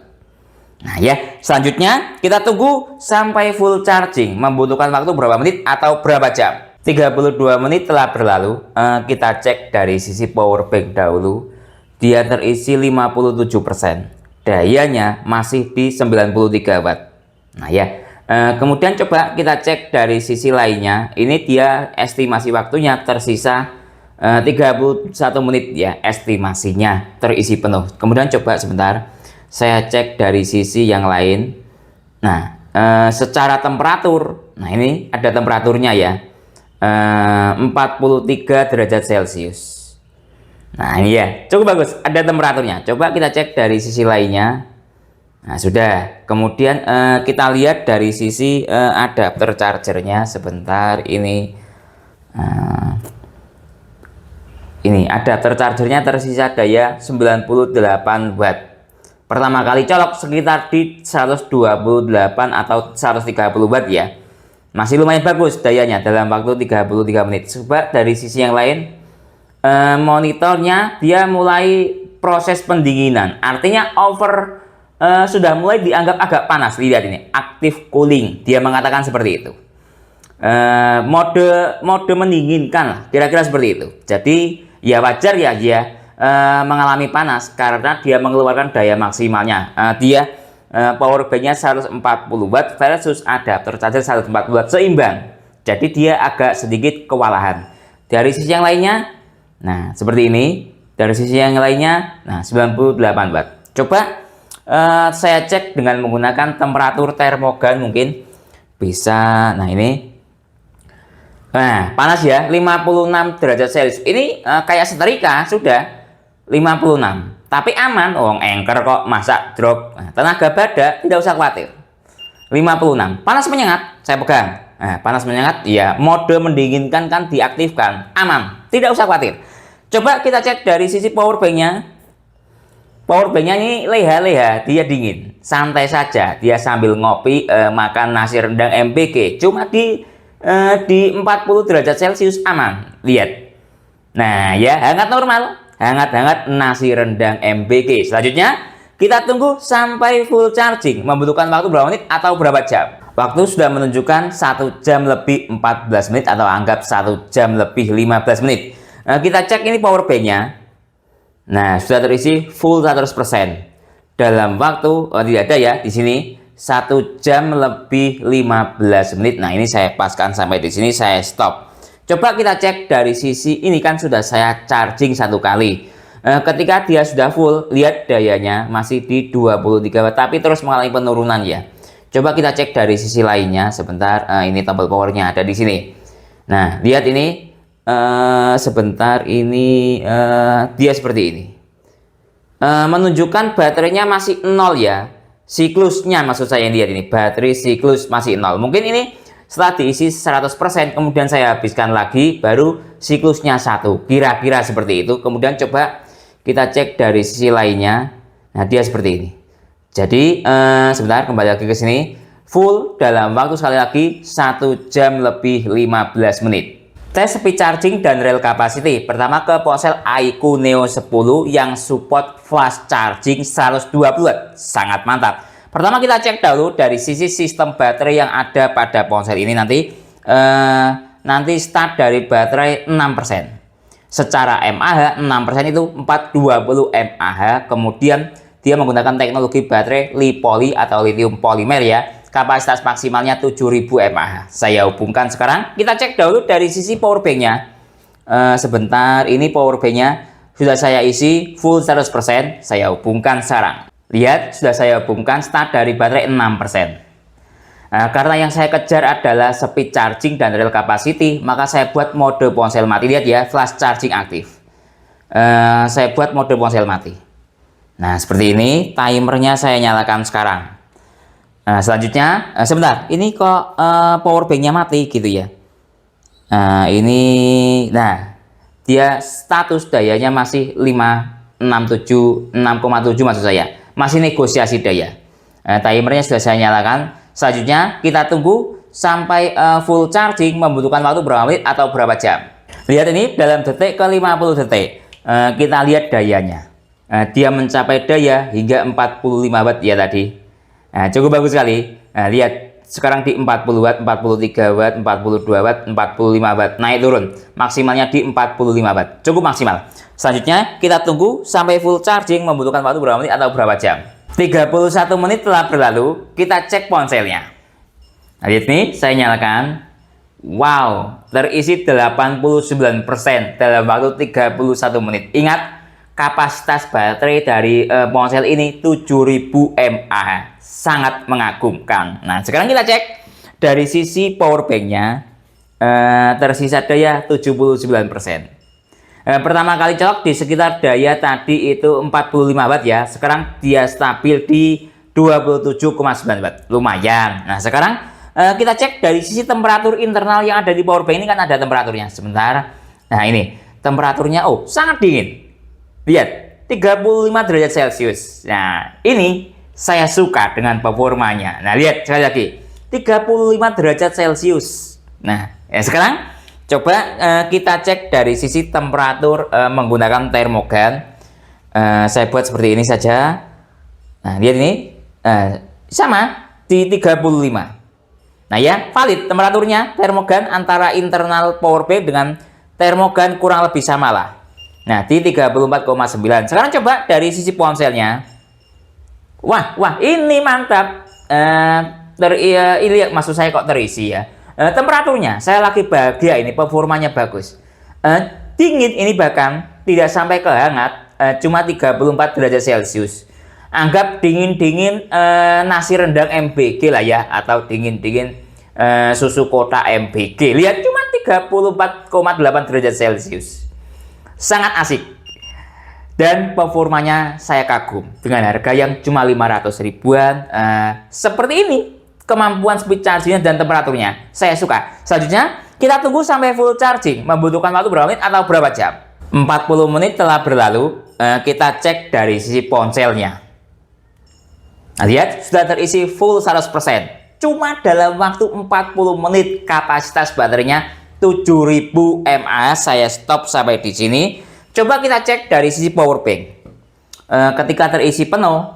Nah ya, selanjutnya kita tunggu sampai full charging. Membutuhkan waktu berapa menit atau berapa jam? 32 menit telah berlalu. Kita cek dari sisi power bank dahulu. Dia terisi 57%. Dayanya masih di 93 watt. Nah ya. Kemudian coba kita cek dari sisi lainnya. Ini dia estimasi waktunya tersisa 31 menit ya, estimasinya terisi penuh. Kemudian coba sebentar saya cek dari sisi yang lain. Nah secara temperatur, nah ini ada temperaturnya ya, 43 derajat Celcius. Nah ini ya cukup bagus, ada temperaturnya. Coba kita cek dari sisi lainnya. Nah sudah, kemudian kita lihat dari sisi adapter chargernya sebentar ini. Ini adapter chargernya tersisa daya 98 watt. Pertama kali colok sekitar di 128 atau 130 watt ya. Masih lumayan bagus dayanya dalam waktu 33 menit. Coba dari sisi yang lain, monitornya dia mulai proses pendinginan. Artinya sudah mulai dianggap agak panas. Lihat ini, active cooling, dia mengatakan seperti itu. Mode mendinginkan lah, kira-kira seperti itu. Jadi ya wajar ya dia mengalami panas karena dia mengeluarkan daya maksimalnya. Dia power banknya 140 watt versus adapter charger 140 watt, seimbang. Jadi dia agak sedikit kewalahan. Dari sisi yang lainnya, nah seperti ini. Dari sisi yang lainnya, nah 98 watt. Coba saya cek dengan menggunakan temperatur termogan mungkin bisa. Nah ini, nah panas ya, 56 derajat Celcius. Ini kayak setrika sudah 56, tapi aman. Anker kok masa drop. Nah, tenaga badak tidak usah khawatir. 56 panas menyengat, saya pegang. Nah, panas menyengat ya, mode mendinginkan kan diaktifkan, aman, tidak usah khawatir. Coba kita cek dari sisi power banknya. Power banknya ini leha-leha, dia dingin, santai saja. Dia sambil ngopi, makan nasi rendang MBK, cuma di 40 derajat Celcius, aman. Lihat. Nah ya, hangat normal, hangat-hangat nasi rendang MBK. Selanjutnya kita tunggu sampai full charging. Membutuhkan waktu berapa menit atau berapa jam? Waktu sudah menunjukkan 1 jam lebih 14 menit atau anggap 1 jam lebih 15 menit. Kita cek ini power banknya. Nah, sudah terisi full 100% dalam waktu tidak ada ya di sini 1 jam lebih 15 menit. Nah, ini saya paskan sampai di sini, saya stop. Coba kita cek dari sisi ini, kan sudah saya charging 1 kali. Ketika dia sudah full, lihat dayanya masih di 23 watt tapi terus mengalami penurunan ya. Coba kita cek dari sisi lainnya sebentar. Ini tombol powernya ada di sini. Nah, lihat ini. Sebentar ini dia seperti ini, menunjukkan baterainya masih 0 ya, siklusnya maksud saya. Lihat ini, baterai siklus masih 0. Mungkin ini setelah diisi 100% kemudian saya habiskan lagi baru siklusnya 1, kira-kira seperti itu. Kemudian coba kita cek dari sisi lainnya. Nah dia seperti ini. Jadi sebentar, kembali lagi ke sini, full dalam waktu sekali lagi 1 jam lebih 15 menit. Tes speed charging dan rail capacity. Pertama ke ponsel iQOO Neo 10 yang support fast charging 120 watt. Sangat mantap. Pertama kita cek dahulu dari sisi sistem baterai yang ada pada ponsel ini. Nanti start dari baterai 6%. Secara mAh 6% itu 420 mAh. Kemudian dia menggunakan teknologi baterai li-poly atau lithium polimer ya. Kapasitas maksimalnya 7000 mAh. Saya hubungkan sekarang. Kita cek dahulu dari sisi power banknya. Sebentar, ini power banknya sudah saya isi full 100%. Saya hubungkan sekarang. Lihat, sudah saya hubungkan start dari baterai 6%. Karena yang saya kejar adalah speed charging dan real capacity, maka saya buat mode ponsel mati. Lihat ya, flash charging aktif. Saya buat mode ponsel mati. Nah, seperti ini. Timernya saya nyalakan sekarang. Nah, selanjutnya, sebentar, ini kok power banknya mati gitu ya. Dia status dayanya masih 6,7 maksud saya. Masih negosiasi daya. Timernya sudah saya nyalakan. Selanjutnya kita tunggu sampai full charging, membutuhkan waktu berapa menit atau berapa jam. Lihat ini dalam detik ke 50 detik. Kita lihat dayanya. Dia mencapai daya hingga 45 watt ya tadi. Cukup bagus sekali. Lihat sekarang di 40 watt, 43 watt, 42 watt, 45 watt. Naik turun. Maksimalnya di 45 watt. Cukup maksimal. Selanjutnya kita tunggu sampai full charging, membutuhkan waktu berapa menit atau berapa jam. 31 menit telah berlalu, kita cek ponselnya. Nah, lihat nih, saya nyalakan. Wow, terisi 89% dalam waktu 31 menit. Ingat, kapasitas baterai dari ponsel ini 7000 mAh. Sangat mengagumkan. Nah, sekarang kita cek dari sisi power banknya. Tersisa daya 79%. Pertama kali colok di sekitar daya tadi itu 45 watt ya. Sekarang dia stabil di 27,9 watt. Lumayan. Nah, sekarang kita cek dari sisi temperatur internal yang ada di power bank ini, kan ada temperaturnya. Sebentar. Nah, ini temperaturnya sangat dingin. Lihat, 35 derajat Celcius. Nah, ini saya suka dengan performanya. Nah, lihat sekali lagi. 35 derajat Celcius. Nah, ya sekarang coba kita cek dari sisi temperatur menggunakan termogan. Saya buat seperti ini saja. Nah, lihat ini sama di 35. Nah ya, valid temperaturnya termogan antara internal power bank dengan termogan kurang lebih sama lah. Nah, di 34,9. Sekarang coba dari sisi ponselnya. Wah, ini mantap. Ini maksud saya kok terisi ya. Temperaturnya saya lagi bahagia, ini performanya bagus. Dingin ini bahkan tidak sampai ke hangat, cuma 34 derajat Celcius. Anggap dingin-dingin nasi rendang MBG lah ya, atau dingin-dingin susu kotak MBG. Lihat, cuma 34,8 derajat Celcius. Sangat asik. Dan performanya saya kagum dengan harga yang cuma 500 ribuan. Seperti ini kemampuan speed chargingnya dan temperaturnya, saya suka. Selanjutnya kita tunggu sampai full charging, membutuhkan waktu berapa menit atau berapa jam. 40 menit telah berlalu. Kita cek dari sisi ponselnya. Nah, lihat, sudah terisi full 100%. Cuma dalam waktu 40 menit kapasitas baterainya 7000 mAh. Saya stop sampai di sini. Coba kita cek dari sisi power bank. Ketika terisi penuh,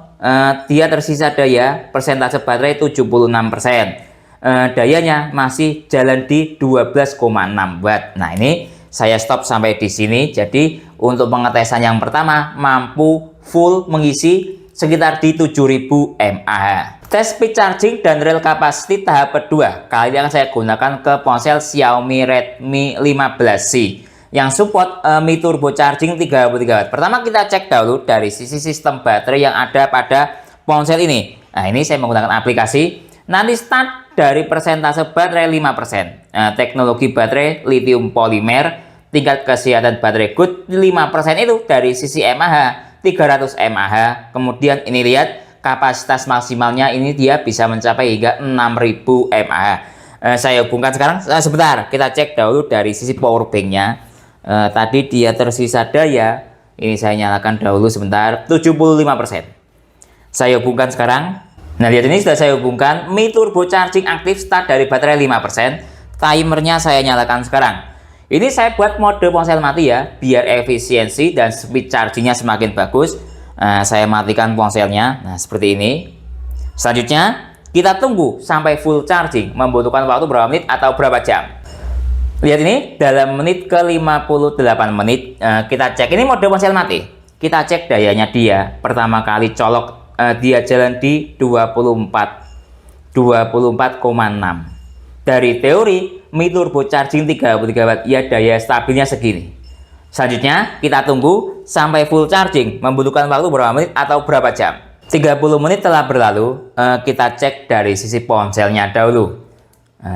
dia tersisa daya persentase baterai 76%. Dayanya masih jalan di 12,6 watt. Nah, ini saya stop sampai di sini. Jadi untuk pengetesan yang pertama mampu full mengisi sekitar di 7000 mAh. Tes speed charging dan real capacity tahap kedua kali ini akan saya gunakan ke ponsel Xiaomi Redmi 15C yang support Mi Turbo Charging 33 watt. Pertama kita cek dahulu dari sisi sistem baterai yang ada pada ponsel ini. Nah, ini saya menggunakan aplikasi. Nanti start dari persentase baterai 5%. Teknologi baterai lithium polimer, tingkat kesehatan baterai good 5% itu dari sisi mAh 300 mAh. Kemudian ini lihat kapasitas maksimalnya, ini dia bisa mencapai hingga 6000 mAh. Saya hubungkan sekarang. Sebentar, kita cek dahulu dari sisi power banknya. Tadi dia tersisa daya, ini saya nyalakan dahulu sebentar, 75%. Saya hubungkan sekarang. Nah, lihat ini sudah saya hubungkan. Mi Turbo Charging aktif, start dari baterai 5%. Timernya saya nyalakan sekarang. Ini saya buat mode ponsel mati ya, biar efisiensi dan speed chargingnya semakin bagus. Saya matikan ponselnya. Nah, seperti ini. Selanjutnya kita tunggu sampai full charging, membutuhkan waktu berapa menit atau berapa jam. Lihat ini, dalam menit ke 58 menit, kita cek. Ini mode ponsel mati. Kita cek dayanya dia. Pertama kali colok, dia jalan di 24,6. Dari teori, Mi Turbo Charging 33 Watt, ya daya stabilnya segini. Selanjutnya, kita tunggu sampai full charging. Membutuhkan waktu berapa menit atau berapa jam? 30 menit telah berlalu, kita cek dari sisi ponselnya dahulu.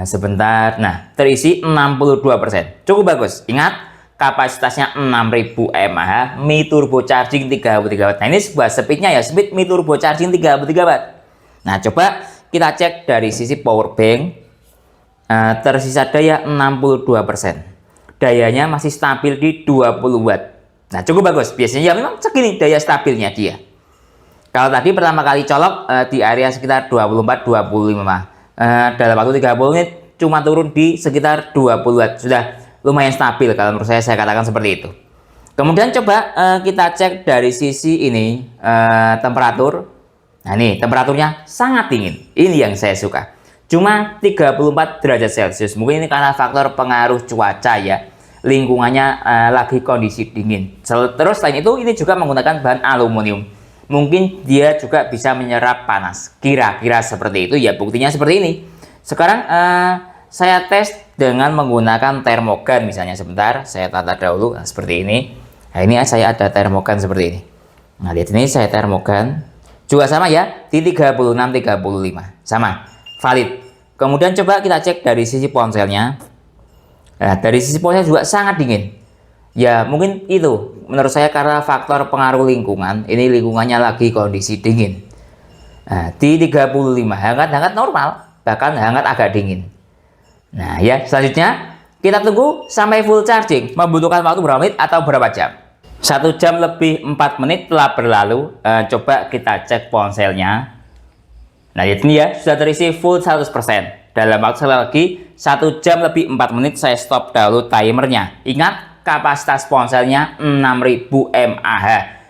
Sebentar, nah terisi 62%. Cukup bagus. Ingat, kapasitasnya 6000 mAh, Mi Turbo Charging 33 Watt. Nah ini sebuah speednya ya, speed Mi Turbo Charging 33 Watt. Nah coba kita cek dari sisi power bank, tersisa daya 62%. Dayanya masih stabil di 20 Watt. Nah cukup bagus, biasanya ya memang segini daya stabilnya dia. Kalau tadi pertama kali colok di area sekitar 24-25, dalam waktu 30 menit cuma turun di sekitar 20 Watt. Sudah lumayan stabil kalau menurut saya katakan seperti itu. Kemudian coba kita cek dari sisi ini, temperatur. Nah ini temperaturnya sangat dingin, ini yang saya suka. Cuma 34 derajat Celcius. Mungkin ini karena faktor pengaruh cuaca ya, lingkungannya lagi kondisi dingin. Terus selain itu ini juga menggunakan bahan aluminium. Mungkin dia juga bisa menyerap panas, kira-kira seperti itu ya. Buktinya seperti ini. Sekarang saya tes dengan menggunakan termogan misalnya. Sebentar, saya tata dahulu. Nah, seperti ini. Nah ini saya ada termogan seperti ini. Nah lihat ini, saya termogan juga sama ya, di 36-35 sama, valid. Kemudian coba kita cek dari sisi ponselnya. Nah dari sisi ponsel juga sangat dingin ya. Mungkin itu menurut saya karena faktor pengaruh lingkungan. Ini lingkungannya lagi kondisi dingin. Nah, di 35 hangat-hangat normal, bahkan hangat agak dingin. Nah ya, selanjutnya kita tunggu sampai full charging. Membutuhkan waktu berapa menit atau berapa jam? 1 jam lebih 4 menit telah berlalu. Coba kita cek ponselnya. Nah ini ya, sudah terisi full 100%. Dalam waktu lagi 1 jam lebih 4 menit. Saya stop dahulu timernya. Ingat, kapasitas ponselnya 6000 mAh.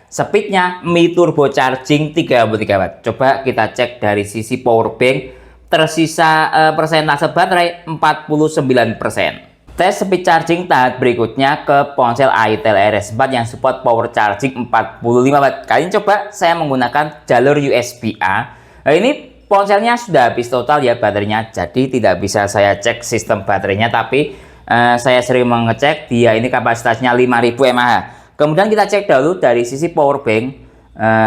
Speednya Mi Turbo Charging 33 Watt. Coba kita cek dari sisi power bank. Tersisa persentase baterai 49%. Tes speed charging tahap berikutnya ke ponsel Itel RS4 yang support power charging 45 Watt. Kali ini coba saya menggunakan jalur USB-A. Nah, ini ponselnya sudah habis total ya baterainya, jadi tidak bisa saya cek sistem baterainya, tapi saya sering mengecek dia ini kapasitasnya 5000 mAh. Kemudian kita cek dahulu dari sisi power bank.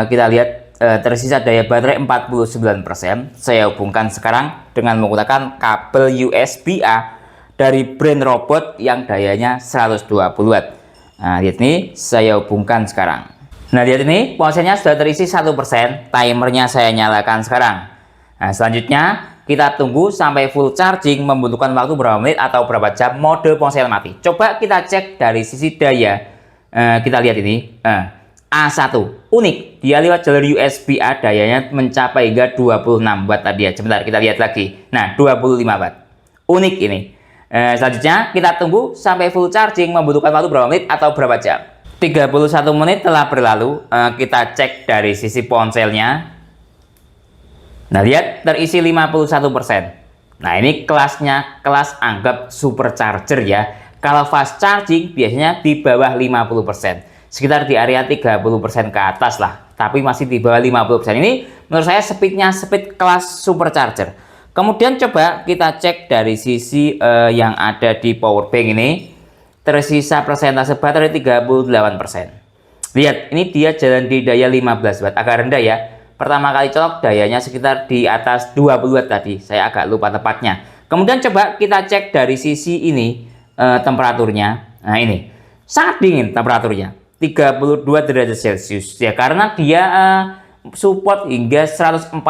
Kita lihat tersisa daya baterai 49%. Saya hubungkan sekarang dengan menggunakan kabel USB-A dari brand Robot yang dayanya 120 Watt. Nah lihat ini, saya hubungkan sekarang. Nah lihat ini, ponselnya sudah terisi 1%. Timernya saya nyalakan sekarang. Nah selanjutnya kita tunggu sampai full charging. Membutuhkan waktu berapa menit atau berapa jam? Mode ponsel mati. Coba kita cek dari sisi daya. Kita lihat ini, A1 unik, dia lewat jalur USB-A, dayanya mencapai hingga 26 Watt tadi ya. Sebentar, kita lihat lagi. Nah 25 Watt, unik ini. Selanjutnya kita tunggu sampai full charging. Membutuhkan waktu berapa menit atau berapa jam? 31 menit telah berlalu. Kita cek dari sisi ponselnya. Nah lihat, terisi 51%. Nah ini kelasnya kelas anggap supercharger ya. Kalau fast charging biasanya di bawah 50%, sekitar di area 30% ke atas lah, tapi masih di bawah 50%. Ini menurut saya speednya speed kelas supercharger. Kemudian coba kita cek dari sisi yang ada di power bank ini. Tersisa persentase baterai 38%. Lihat, ini dia jalan di daya 15 Watt, agak rendah ya. Pertama kali colok dayanya sekitar di atas 20 Watt tadi. Saya agak lupa tepatnya. Kemudian coba kita cek dari sisi ini, temperaturnya. Nah ini, sangat dingin temperaturnya. 32 derajat Celcius. Ya karena dia support hingga 140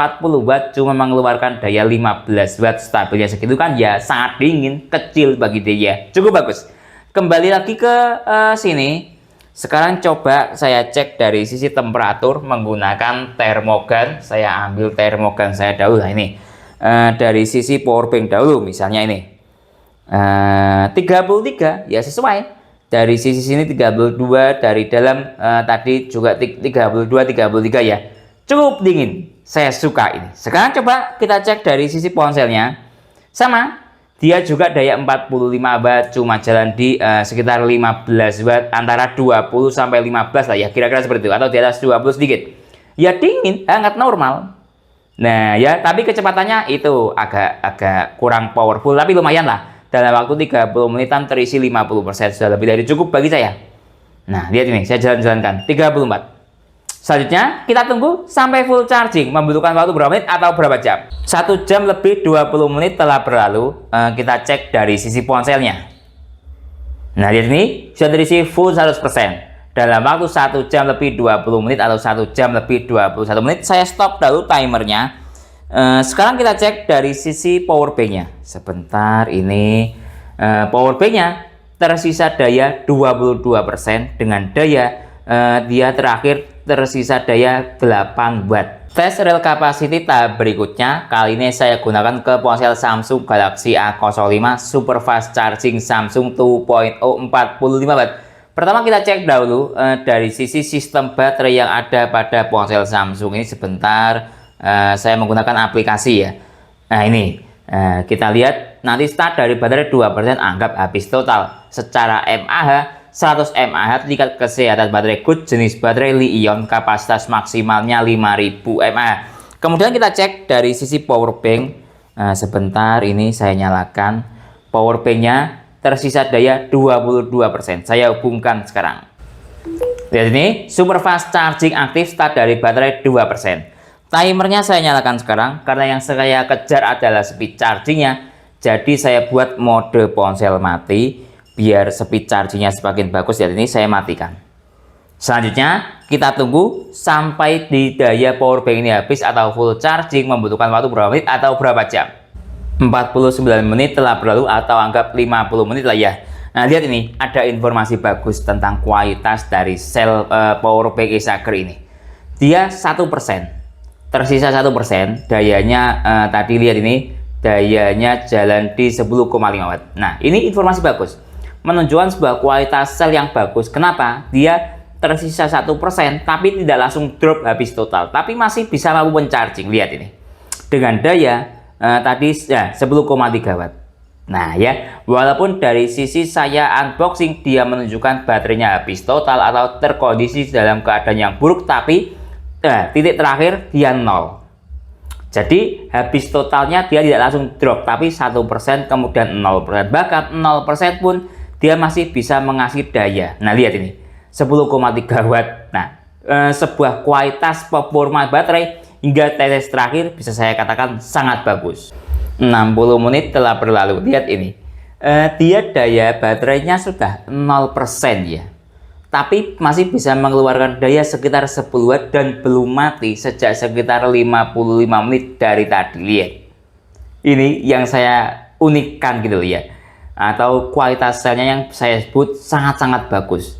Watt, cuma mengeluarkan daya 15 Watt, stabilnya segitu kan ya, sangat dingin, kecil bagi dia. Cukup bagus. Kembali lagi ke sini. Sekarang coba saya cek dari sisi temperatur menggunakan termogan. Saya ambil termogan saya dahulu. Nah ini, dari sisi power bank dahulu misalnya ini, 33 ya sesuai. Dari sisi sini 32, dari dalam tadi juga 32, 33 ya. Cukup dingin, saya suka ini. Sekarang coba kita cek dari sisi ponselnya. Sama, Dia juga daya 45 watt, cuma jalan di sekitar 15 watt, antara 20 sampai 15 lah ya, kira-kira seperti itu, atau di atas 20 sedikit. Ya dingin, hangat normal. Nah ya, tapi kecepatannya itu agak kurang powerful, tapi lumayan lah. Dalam waktu 30 menitan terisi 50%, sudah lebih dari cukup bagi saya. Nah lihat ini, saya jalan-jalankan 34. Selanjutnya kita tunggu sampai full charging. Membutuhkan waktu berapa menit atau berapa jam? 1 jam lebih 20 menit telah berlalu. Kita cek dari sisi ponselnya. Nah lihat ini, sudah terisi full 100%. Dalam waktu 1 jam lebih 20 menit atau 1 jam lebih 21 menit. Saya stop dulu timernya. Sekarang kita cek dari sisi power banknya. Sebentar, ini power banknya tersisa daya 22% dengan daya dia terakhir tersisa daya 8 watt. Tes real capacity tahap berikutnya, kali ini saya gunakan ke ponsel Samsung Galaxy A05 Super Fast Charging Samsung 2.0 45 watt. Pertama kita cek dahulu dari sisi sistem baterai yang ada pada ponsel Samsung ini. Sebentar, saya menggunakan aplikasi ya. Nah ini, kita lihat nanti start dari baterai 2%, anggap habis total. Secara mAh 100 mAh, tingkat kesehatan baterai good, jenis baterai Li-ion, kapasitas maksimalnya 5000 mAh. Kemudian kita cek dari sisi power bank. Sebentar, ini saya nyalakan. Power banknya tersisa daya 22%. Saya hubungkan sekarang. Lihat ini, super fast charging aktif, start dari baterai 2%. Timernya saya nyalakan sekarang, karena yang saya kejar adalah speed chargingnya. Jadi saya buat mode ponsel mati, biar speed chargingnya semakin bagus. Ya, ini saya matikan. Selanjutnya kita tunggu sampai di daya power bank ini habis atau full charging. Membutuhkan waktu berapa menit atau berapa jam? 49 menit telah berlalu, atau anggap 50 menit lah ya. Nah lihat ini, ada informasi bagus tentang kualitas dari sel power bank Exager ini. Dia 1%, tersisa 1%. Dayanya tadi lihat ini, dayanya jalan di 10,5 watt. Nah ini informasi bagus, menunjukkan sebuah kualitas sel yang bagus. Kenapa? Dia tersisa 1%, tapi tidak langsung drop habis total, tapi masih bisa mampu mencharging. Lihat ini, dengan daya tadi ya 10,3 watt. Nah ya, walaupun dari sisi saya unboxing dia menunjukkan baterainya habis total atau terkondisi dalam keadaan yang buruk, tapi titik terakhir dia 0. Jadi habis totalnya dia tidak langsung drop, tapi 1%, kemudian 0%, bahkan 0% pun dia masih bisa mengasih daya. Nah lihat ini, 10,3 watt. Nah sebuah kualitas performa baterai hingga tetes terakhir bisa saya katakan sangat bagus. 60 menit telah berlalu. Lihat ini, dia daya baterainya sudah 0% ya, tapi masih bisa mengeluarkan daya sekitar 10 watt dan belum mati sejak sekitar 55 menit dari tadi. Lihat ini yang saya unikkan gitu ya, atau kualitas selnya yang saya sebut sangat-sangat bagus.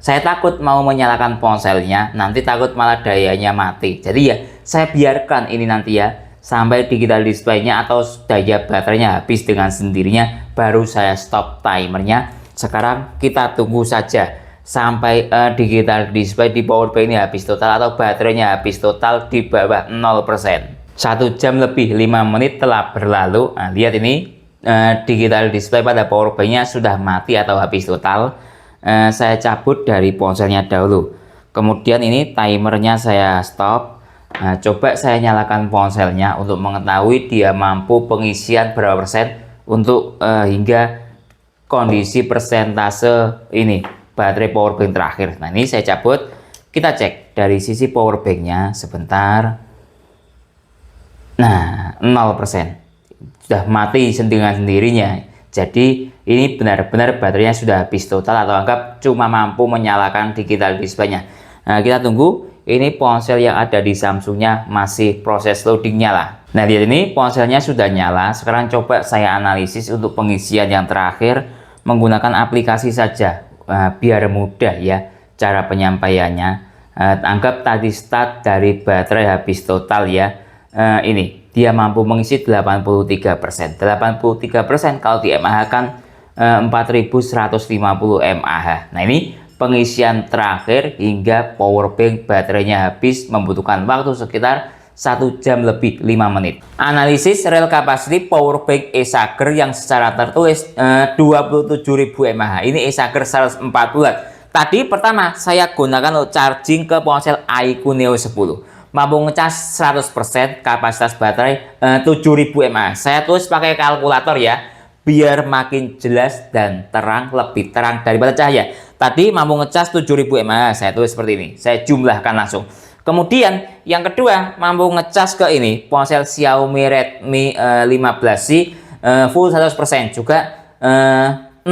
Saya takut mau menyalakan ponselnya, nanti takut malah dayanya mati. Jadi ya saya biarkan ini nanti ya sampai digital displaynya atau daya baterainya habis dengan sendirinya, baru saya stop timernya. Sekarang kita tunggu saja sampai digital display di power bank ini habis total atau baterainya habis total di bawah 0%. 1 jam lebih 5 menit telah berlalu. Nah, lihat ini, digital display pada power banknya sudah mati atau habis total. Saya cabut dari ponselnya dahulu, kemudian ini timernya saya stop. Nah, coba saya nyalakan ponselnya untuk mengetahui dia mampu pengisian berapa persen untuk hingga kondisi persentase ini baterai power bank terakhir. Nah ini saya cabut, kita cek dari sisi power banknya sebentar. Nah 0%, sudah mati dengan sendirinya. Jadi ini benar-benar baterainya sudah habis total atau anggap cuma mampu menyalakan digital displaynya. Nah kita tunggu, ini ponsel yang ada di Samsungnya masih proses loadingnya lah. Nah lihat ini, ponselnya sudah nyala. Sekarang coba saya analisis untuk pengisian yang terakhir menggunakan aplikasi saja, biar mudah ya cara penyampaiannya. Anggap tadi start dari baterai habis total ya. Ini dia mampu mengisi 83%. 83% kalau di mAh kan 4150 mAh. Nah ini pengisian terakhir hingga power bank baterainya habis membutuhkan waktu sekitar 1 jam lebih 5 menit. Analisis real capacity powerbank Acer yang secara tertulis 27.000 mAh. Ini Acer 140 Watt. Tadi pertama saya gunakan untuk charging ke ponsel iQOO Neo 10. Mampu ngecas 100%, kapasitas baterai 7.000 mAh. Saya tulis pakai kalkulator ya, biar makin jelas dan terang, lebih terang daripada cahaya. Tadi mampu ngecas 7.000 mAh, saya tulis seperti ini. Saya jumlahkan langsung. Kemudian yang kedua, mampu ngecas ke ini ponsel Xiaomi Redmi 15C full 100% juga 6.000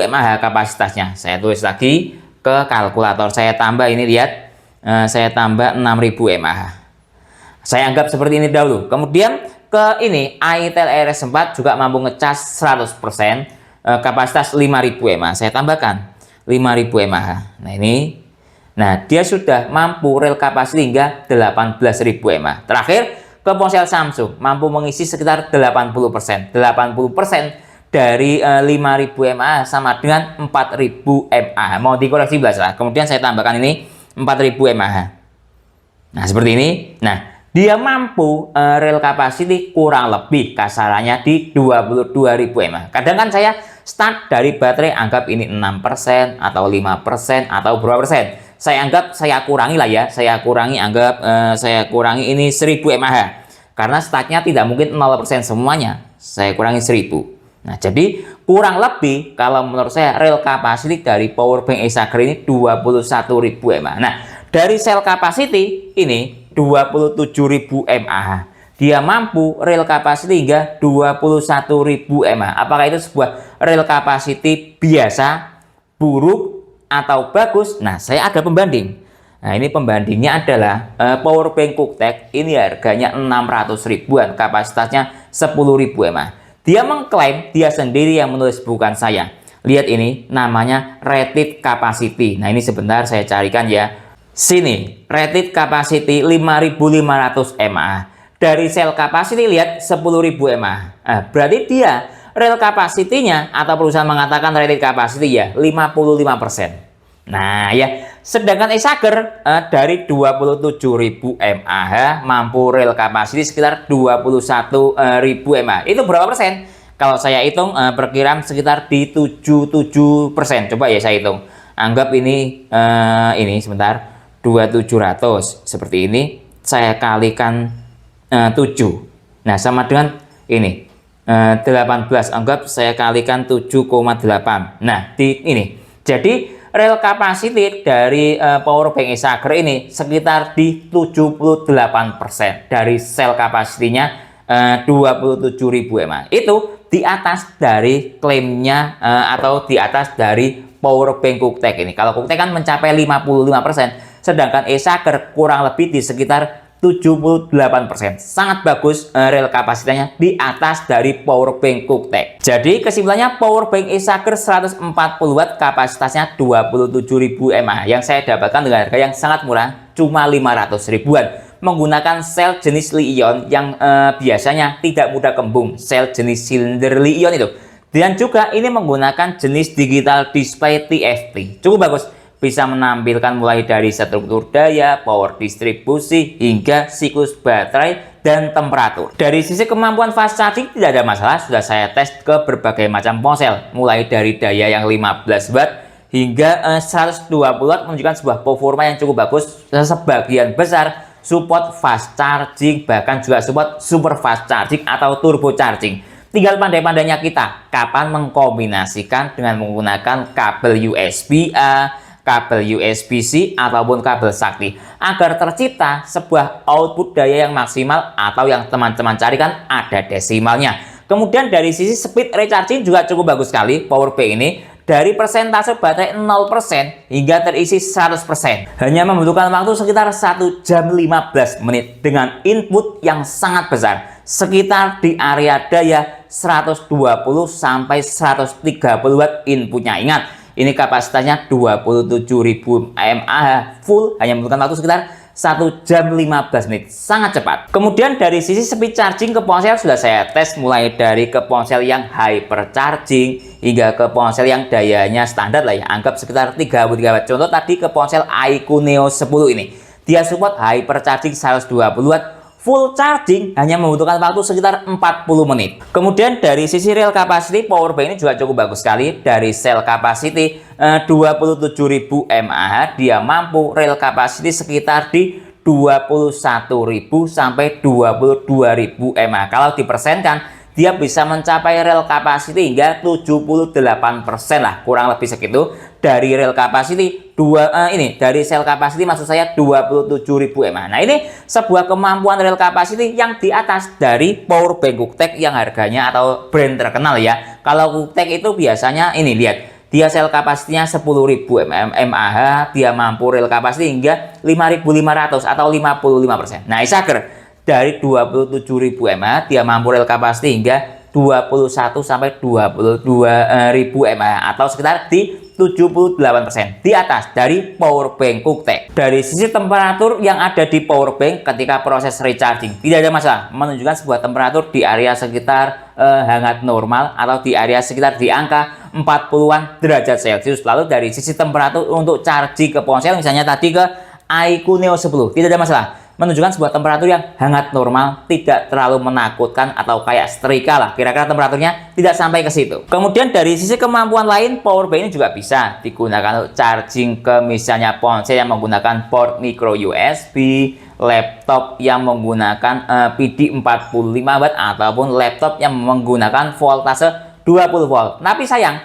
mAh kapasitasnya. Saya tulis lagi ke kalkulator, saya tambah ini, lihat, saya tambah 6.000 mAh. Saya anggap seperti ini dahulu. Kemudian ke ini itel RS4 juga mampu ngecas 100%, kapasitas 5.000 mAh. Saya tambahkan 5.000 mAh. Nah ini, nah dia sudah mampu real capacity hingga 18.000 mAh. Terakhir ke ponsel Samsung mampu mengisi sekitar 80%. 80% dari 5.000 mAh sama dengan 4.000 mAh. Mau dikoreksi belas lah. Kemudian saya tambahkan ini 4.000 mAh. Nah seperti ini. Nah dia mampu real capacity kurang lebih kasarannya di 22.000 mAh. Kadang kan saya start dari baterai, anggap ini 6% atau 5% atau berapa persen. Saya anggap saya kurangi lah ya. Saya kurangi, anggap saya kurangi ini 1.000 mAh. Karena startnya tidak mungkin 0% semuanya. Saya kurangi 1.000. Nah, jadi kurang lebih kalau menurut saya real capacity dari powerbank Acer ini 21.000 mAh. Nah, dari cell capacity ini 27.000 mAh. Dia mampu real capacity hingga 21.000 mAh. Apakah itu sebuah real capacity biasa, buruk, atau bagus? Nah, saya ada pembanding. Nah, ini pembandingnya adalah powerbank Cooktek. Ini harganya 600 ribuan, kapasitasnya 10.000 mAh. Dia mengklaim dia sendiri yang menulis, bukan saya. Lihat ini, namanya rated capacity. Nah, ini sebentar saya carikan ya. Sini, rated capacity 5.500 mAh. Dari cell capacity lihat 10.000 mAh. Nah, berarti dia real capacity-nya atau perusahaan mengatakan rated capacity ya 55%. Nah ya, sedangkan Acer dari 27.000 mAh mampu real capacity sekitar 21.000 mAh. Itu berapa persen? Kalau saya hitung perkiraan sekitar di 77%. Coba ya saya hitung. Anggap ini sebentar 2.700 seperti ini, saya kalikan 7. Nah, sama dengan ini 18, anggap saya kalikan 7,8. Nah, di ini. Jadi real capacity dari powerbank Acer ini sekitar di 78% dari cell capacity-nya 27.000 mAh. Itu di atas dari klaimnya atau di atas dari powerbank Cooktek ini. Kalau Cooktek kan mencapai 55%, sedangkan Acer kurang lebih di sekitar 78%. Sangat bagus real kapasitasnya di atas dari powerbank Cooktek. Jadi kesimpulannya powerbank Acer 140 Watt kapasitasnya 27.000 mAh yang saya dapatkan dengan harga yang sangat murah, cuma 500 ribuan. Menggunakan sel jenis Li-ion yang biasanya tidak mudah kembung, sel jenis silinder Li-ion itu. Dan juga ini menggunakan jenis digital display TFT. Cukup bagus. Bisa menampilkan mulai dari struktur daya, power distribusi, hingga siklus baterai dan temperatur. Dari sisi kemampuan fast charging tidak ada masalah, sudah saya tes ke berbagai macam ponsel, mulai dari daya yang 15 Watt hingga 120 Watt, menunjukkan sebuah performa yang cukup bagus. Sebagian besar support fast charging, bahkan juga support super fast charging atau turbo charging. Tinggal pandai-pandainya kita kapan mengkombinasikan dengan menggunakan kabel USB-A, kabel USB-C ataupun kabel sakti agar tercipta sebuah output daya yang maksimal atau yang teman-teman carikan ada desimalnya. Kemudian dari sisi speed recharging juga cukup bagus sekali powerbank ini. Dari persentase baterai 0% hingga terisi 100%. Hanya membutuhkan waktu sekitar 1 jam 15 menit dengan input yang sangat besar. Sekitar di area daya 120 sampai 130 Watt inputnya. Ingat, ini kapasitasnya 27.000 mAh full, hanya membutuhkan waktu sekitar 1 jam 15 menit. Sangat cepat. Kemudian dari sisi speed charging ke ponsel sudah saya tes mulai dari ke ponsel yang hyper charging hingga ke ponsel yang dayanya standar lah ya, anggap sekitar 33 Watt. Contoh tadi ke ponsel iQOO Neo 10 ini. Dia support hyper charging 120 Watt full charging hanya membutuhkan waktu sekitar 40 menit. Kemudian dari sisi real capacity, power bank ini juga cukup bagus sekali. Dari cell capacity 27.000 mAh, dia mampu real capacity sekitar di 21.000 sampai 22.000 mAh. Kalau dipersenkan, dia bisa mencapai real capacity hingga 78% lah, kurang lebih segitu. Dari real capacity dari cell capacity maksud saya 27.000 mAh. Nah, ini sebuah kemampuan real capacity yang di atas dari power bank Cooktek yang harganya atau brand terkenal ya. Kalau Cooktek itu biasanya ini lihat, dia cell capacity-nya 10.000 mAh, dia mampu real capacity hingga 5.500 atau 55%. Nah, Isager dari 27.000 mAh dia mampu real capacity hingga 21 sampai 22.000 mAh atau sekitar di 78% di atas dari power bank Cooktek. Dari sisi temperatur yang ada di power bank ketika proses recharging tidak ada masalah, menunjukkan sebuah temperatur di area sekitar hangat normal atau di area sekitar di angka 40-an derajat Celcius. Lalu dari sisi temperatur untuk charging ke ponsel misalnya tadi ke iQOO Neo 10 tidak ada masalah, menunjukkan sebuah temperatur yang hangat normal, tidak terlalu menakutkan atau kayak setrika lah, kira-kira temperaturnya tidak sampai ke situ. Kemudian dari sisi kemampuan lain, power bank ini juga bisa digunakan untuk charging ke misalnya ponsel yang menggunakan port micro USB, laptop yang menggunakan PD 45 watt ataupun laptop yang menggunakan voltase 20 volt. Tapi sayang,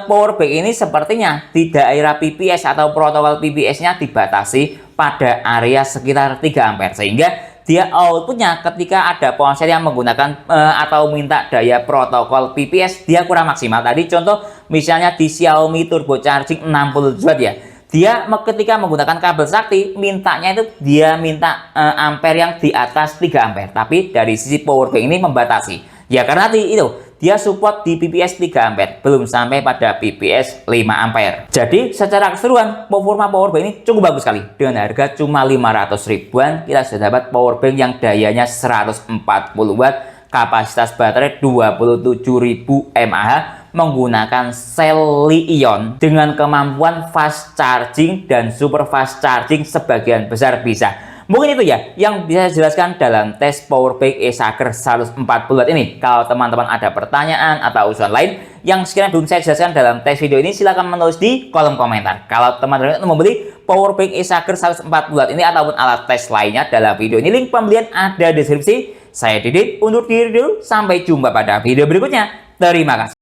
power bank ini sepertinya di daerah PPS atau protokol PPS-nya dibatasi pada area sekitar 3 ampere, sehingga dia outputnya ketika ada ponsel yang menggunakan atau minta daya protokol PPS dia kurang maksimal. Tadi contoh misalnya di Xiaomi Turbo Charging 60 watt ya, dia ketika menggunakan kabel sakti mintanya itu dia minta ampere yang di atas 3 ampere, tapi dari sisi power bank ini membatasi ya, karena itu dia support di PPS 3 ampere, belum sampai pada PPS 5 ampere. Jadi secara keseluruhan performa power bank ini cukup bagus sekali. Dengan harga cuma 500 ribuan kita sudah dapat power bank yang dayanya 140 watt, kapasitas baterai 27.000 mAh, menggunakan sel li-ion dengan kemampuan fast charging dan super fast charging sebagian besar bisa. Mungkin itu ya yang bisa saya jelaskan dalam tes power bank Isager 140 watt ini. Kalau teman-teman ada pertanyaan atau usulan lain yang sekiranya belum saya jelaskan dalam tes video ini, silahkan menulis di kolom komentar. Kalau teman-teman membeli power bank Isager 140 watt ini ataupun alat tes lainnya dalam video ini, link pembelian ada di deskripsi. Saya Didit undur diri dulu, sampai jumpa pada video berikutnya. Terima kasih.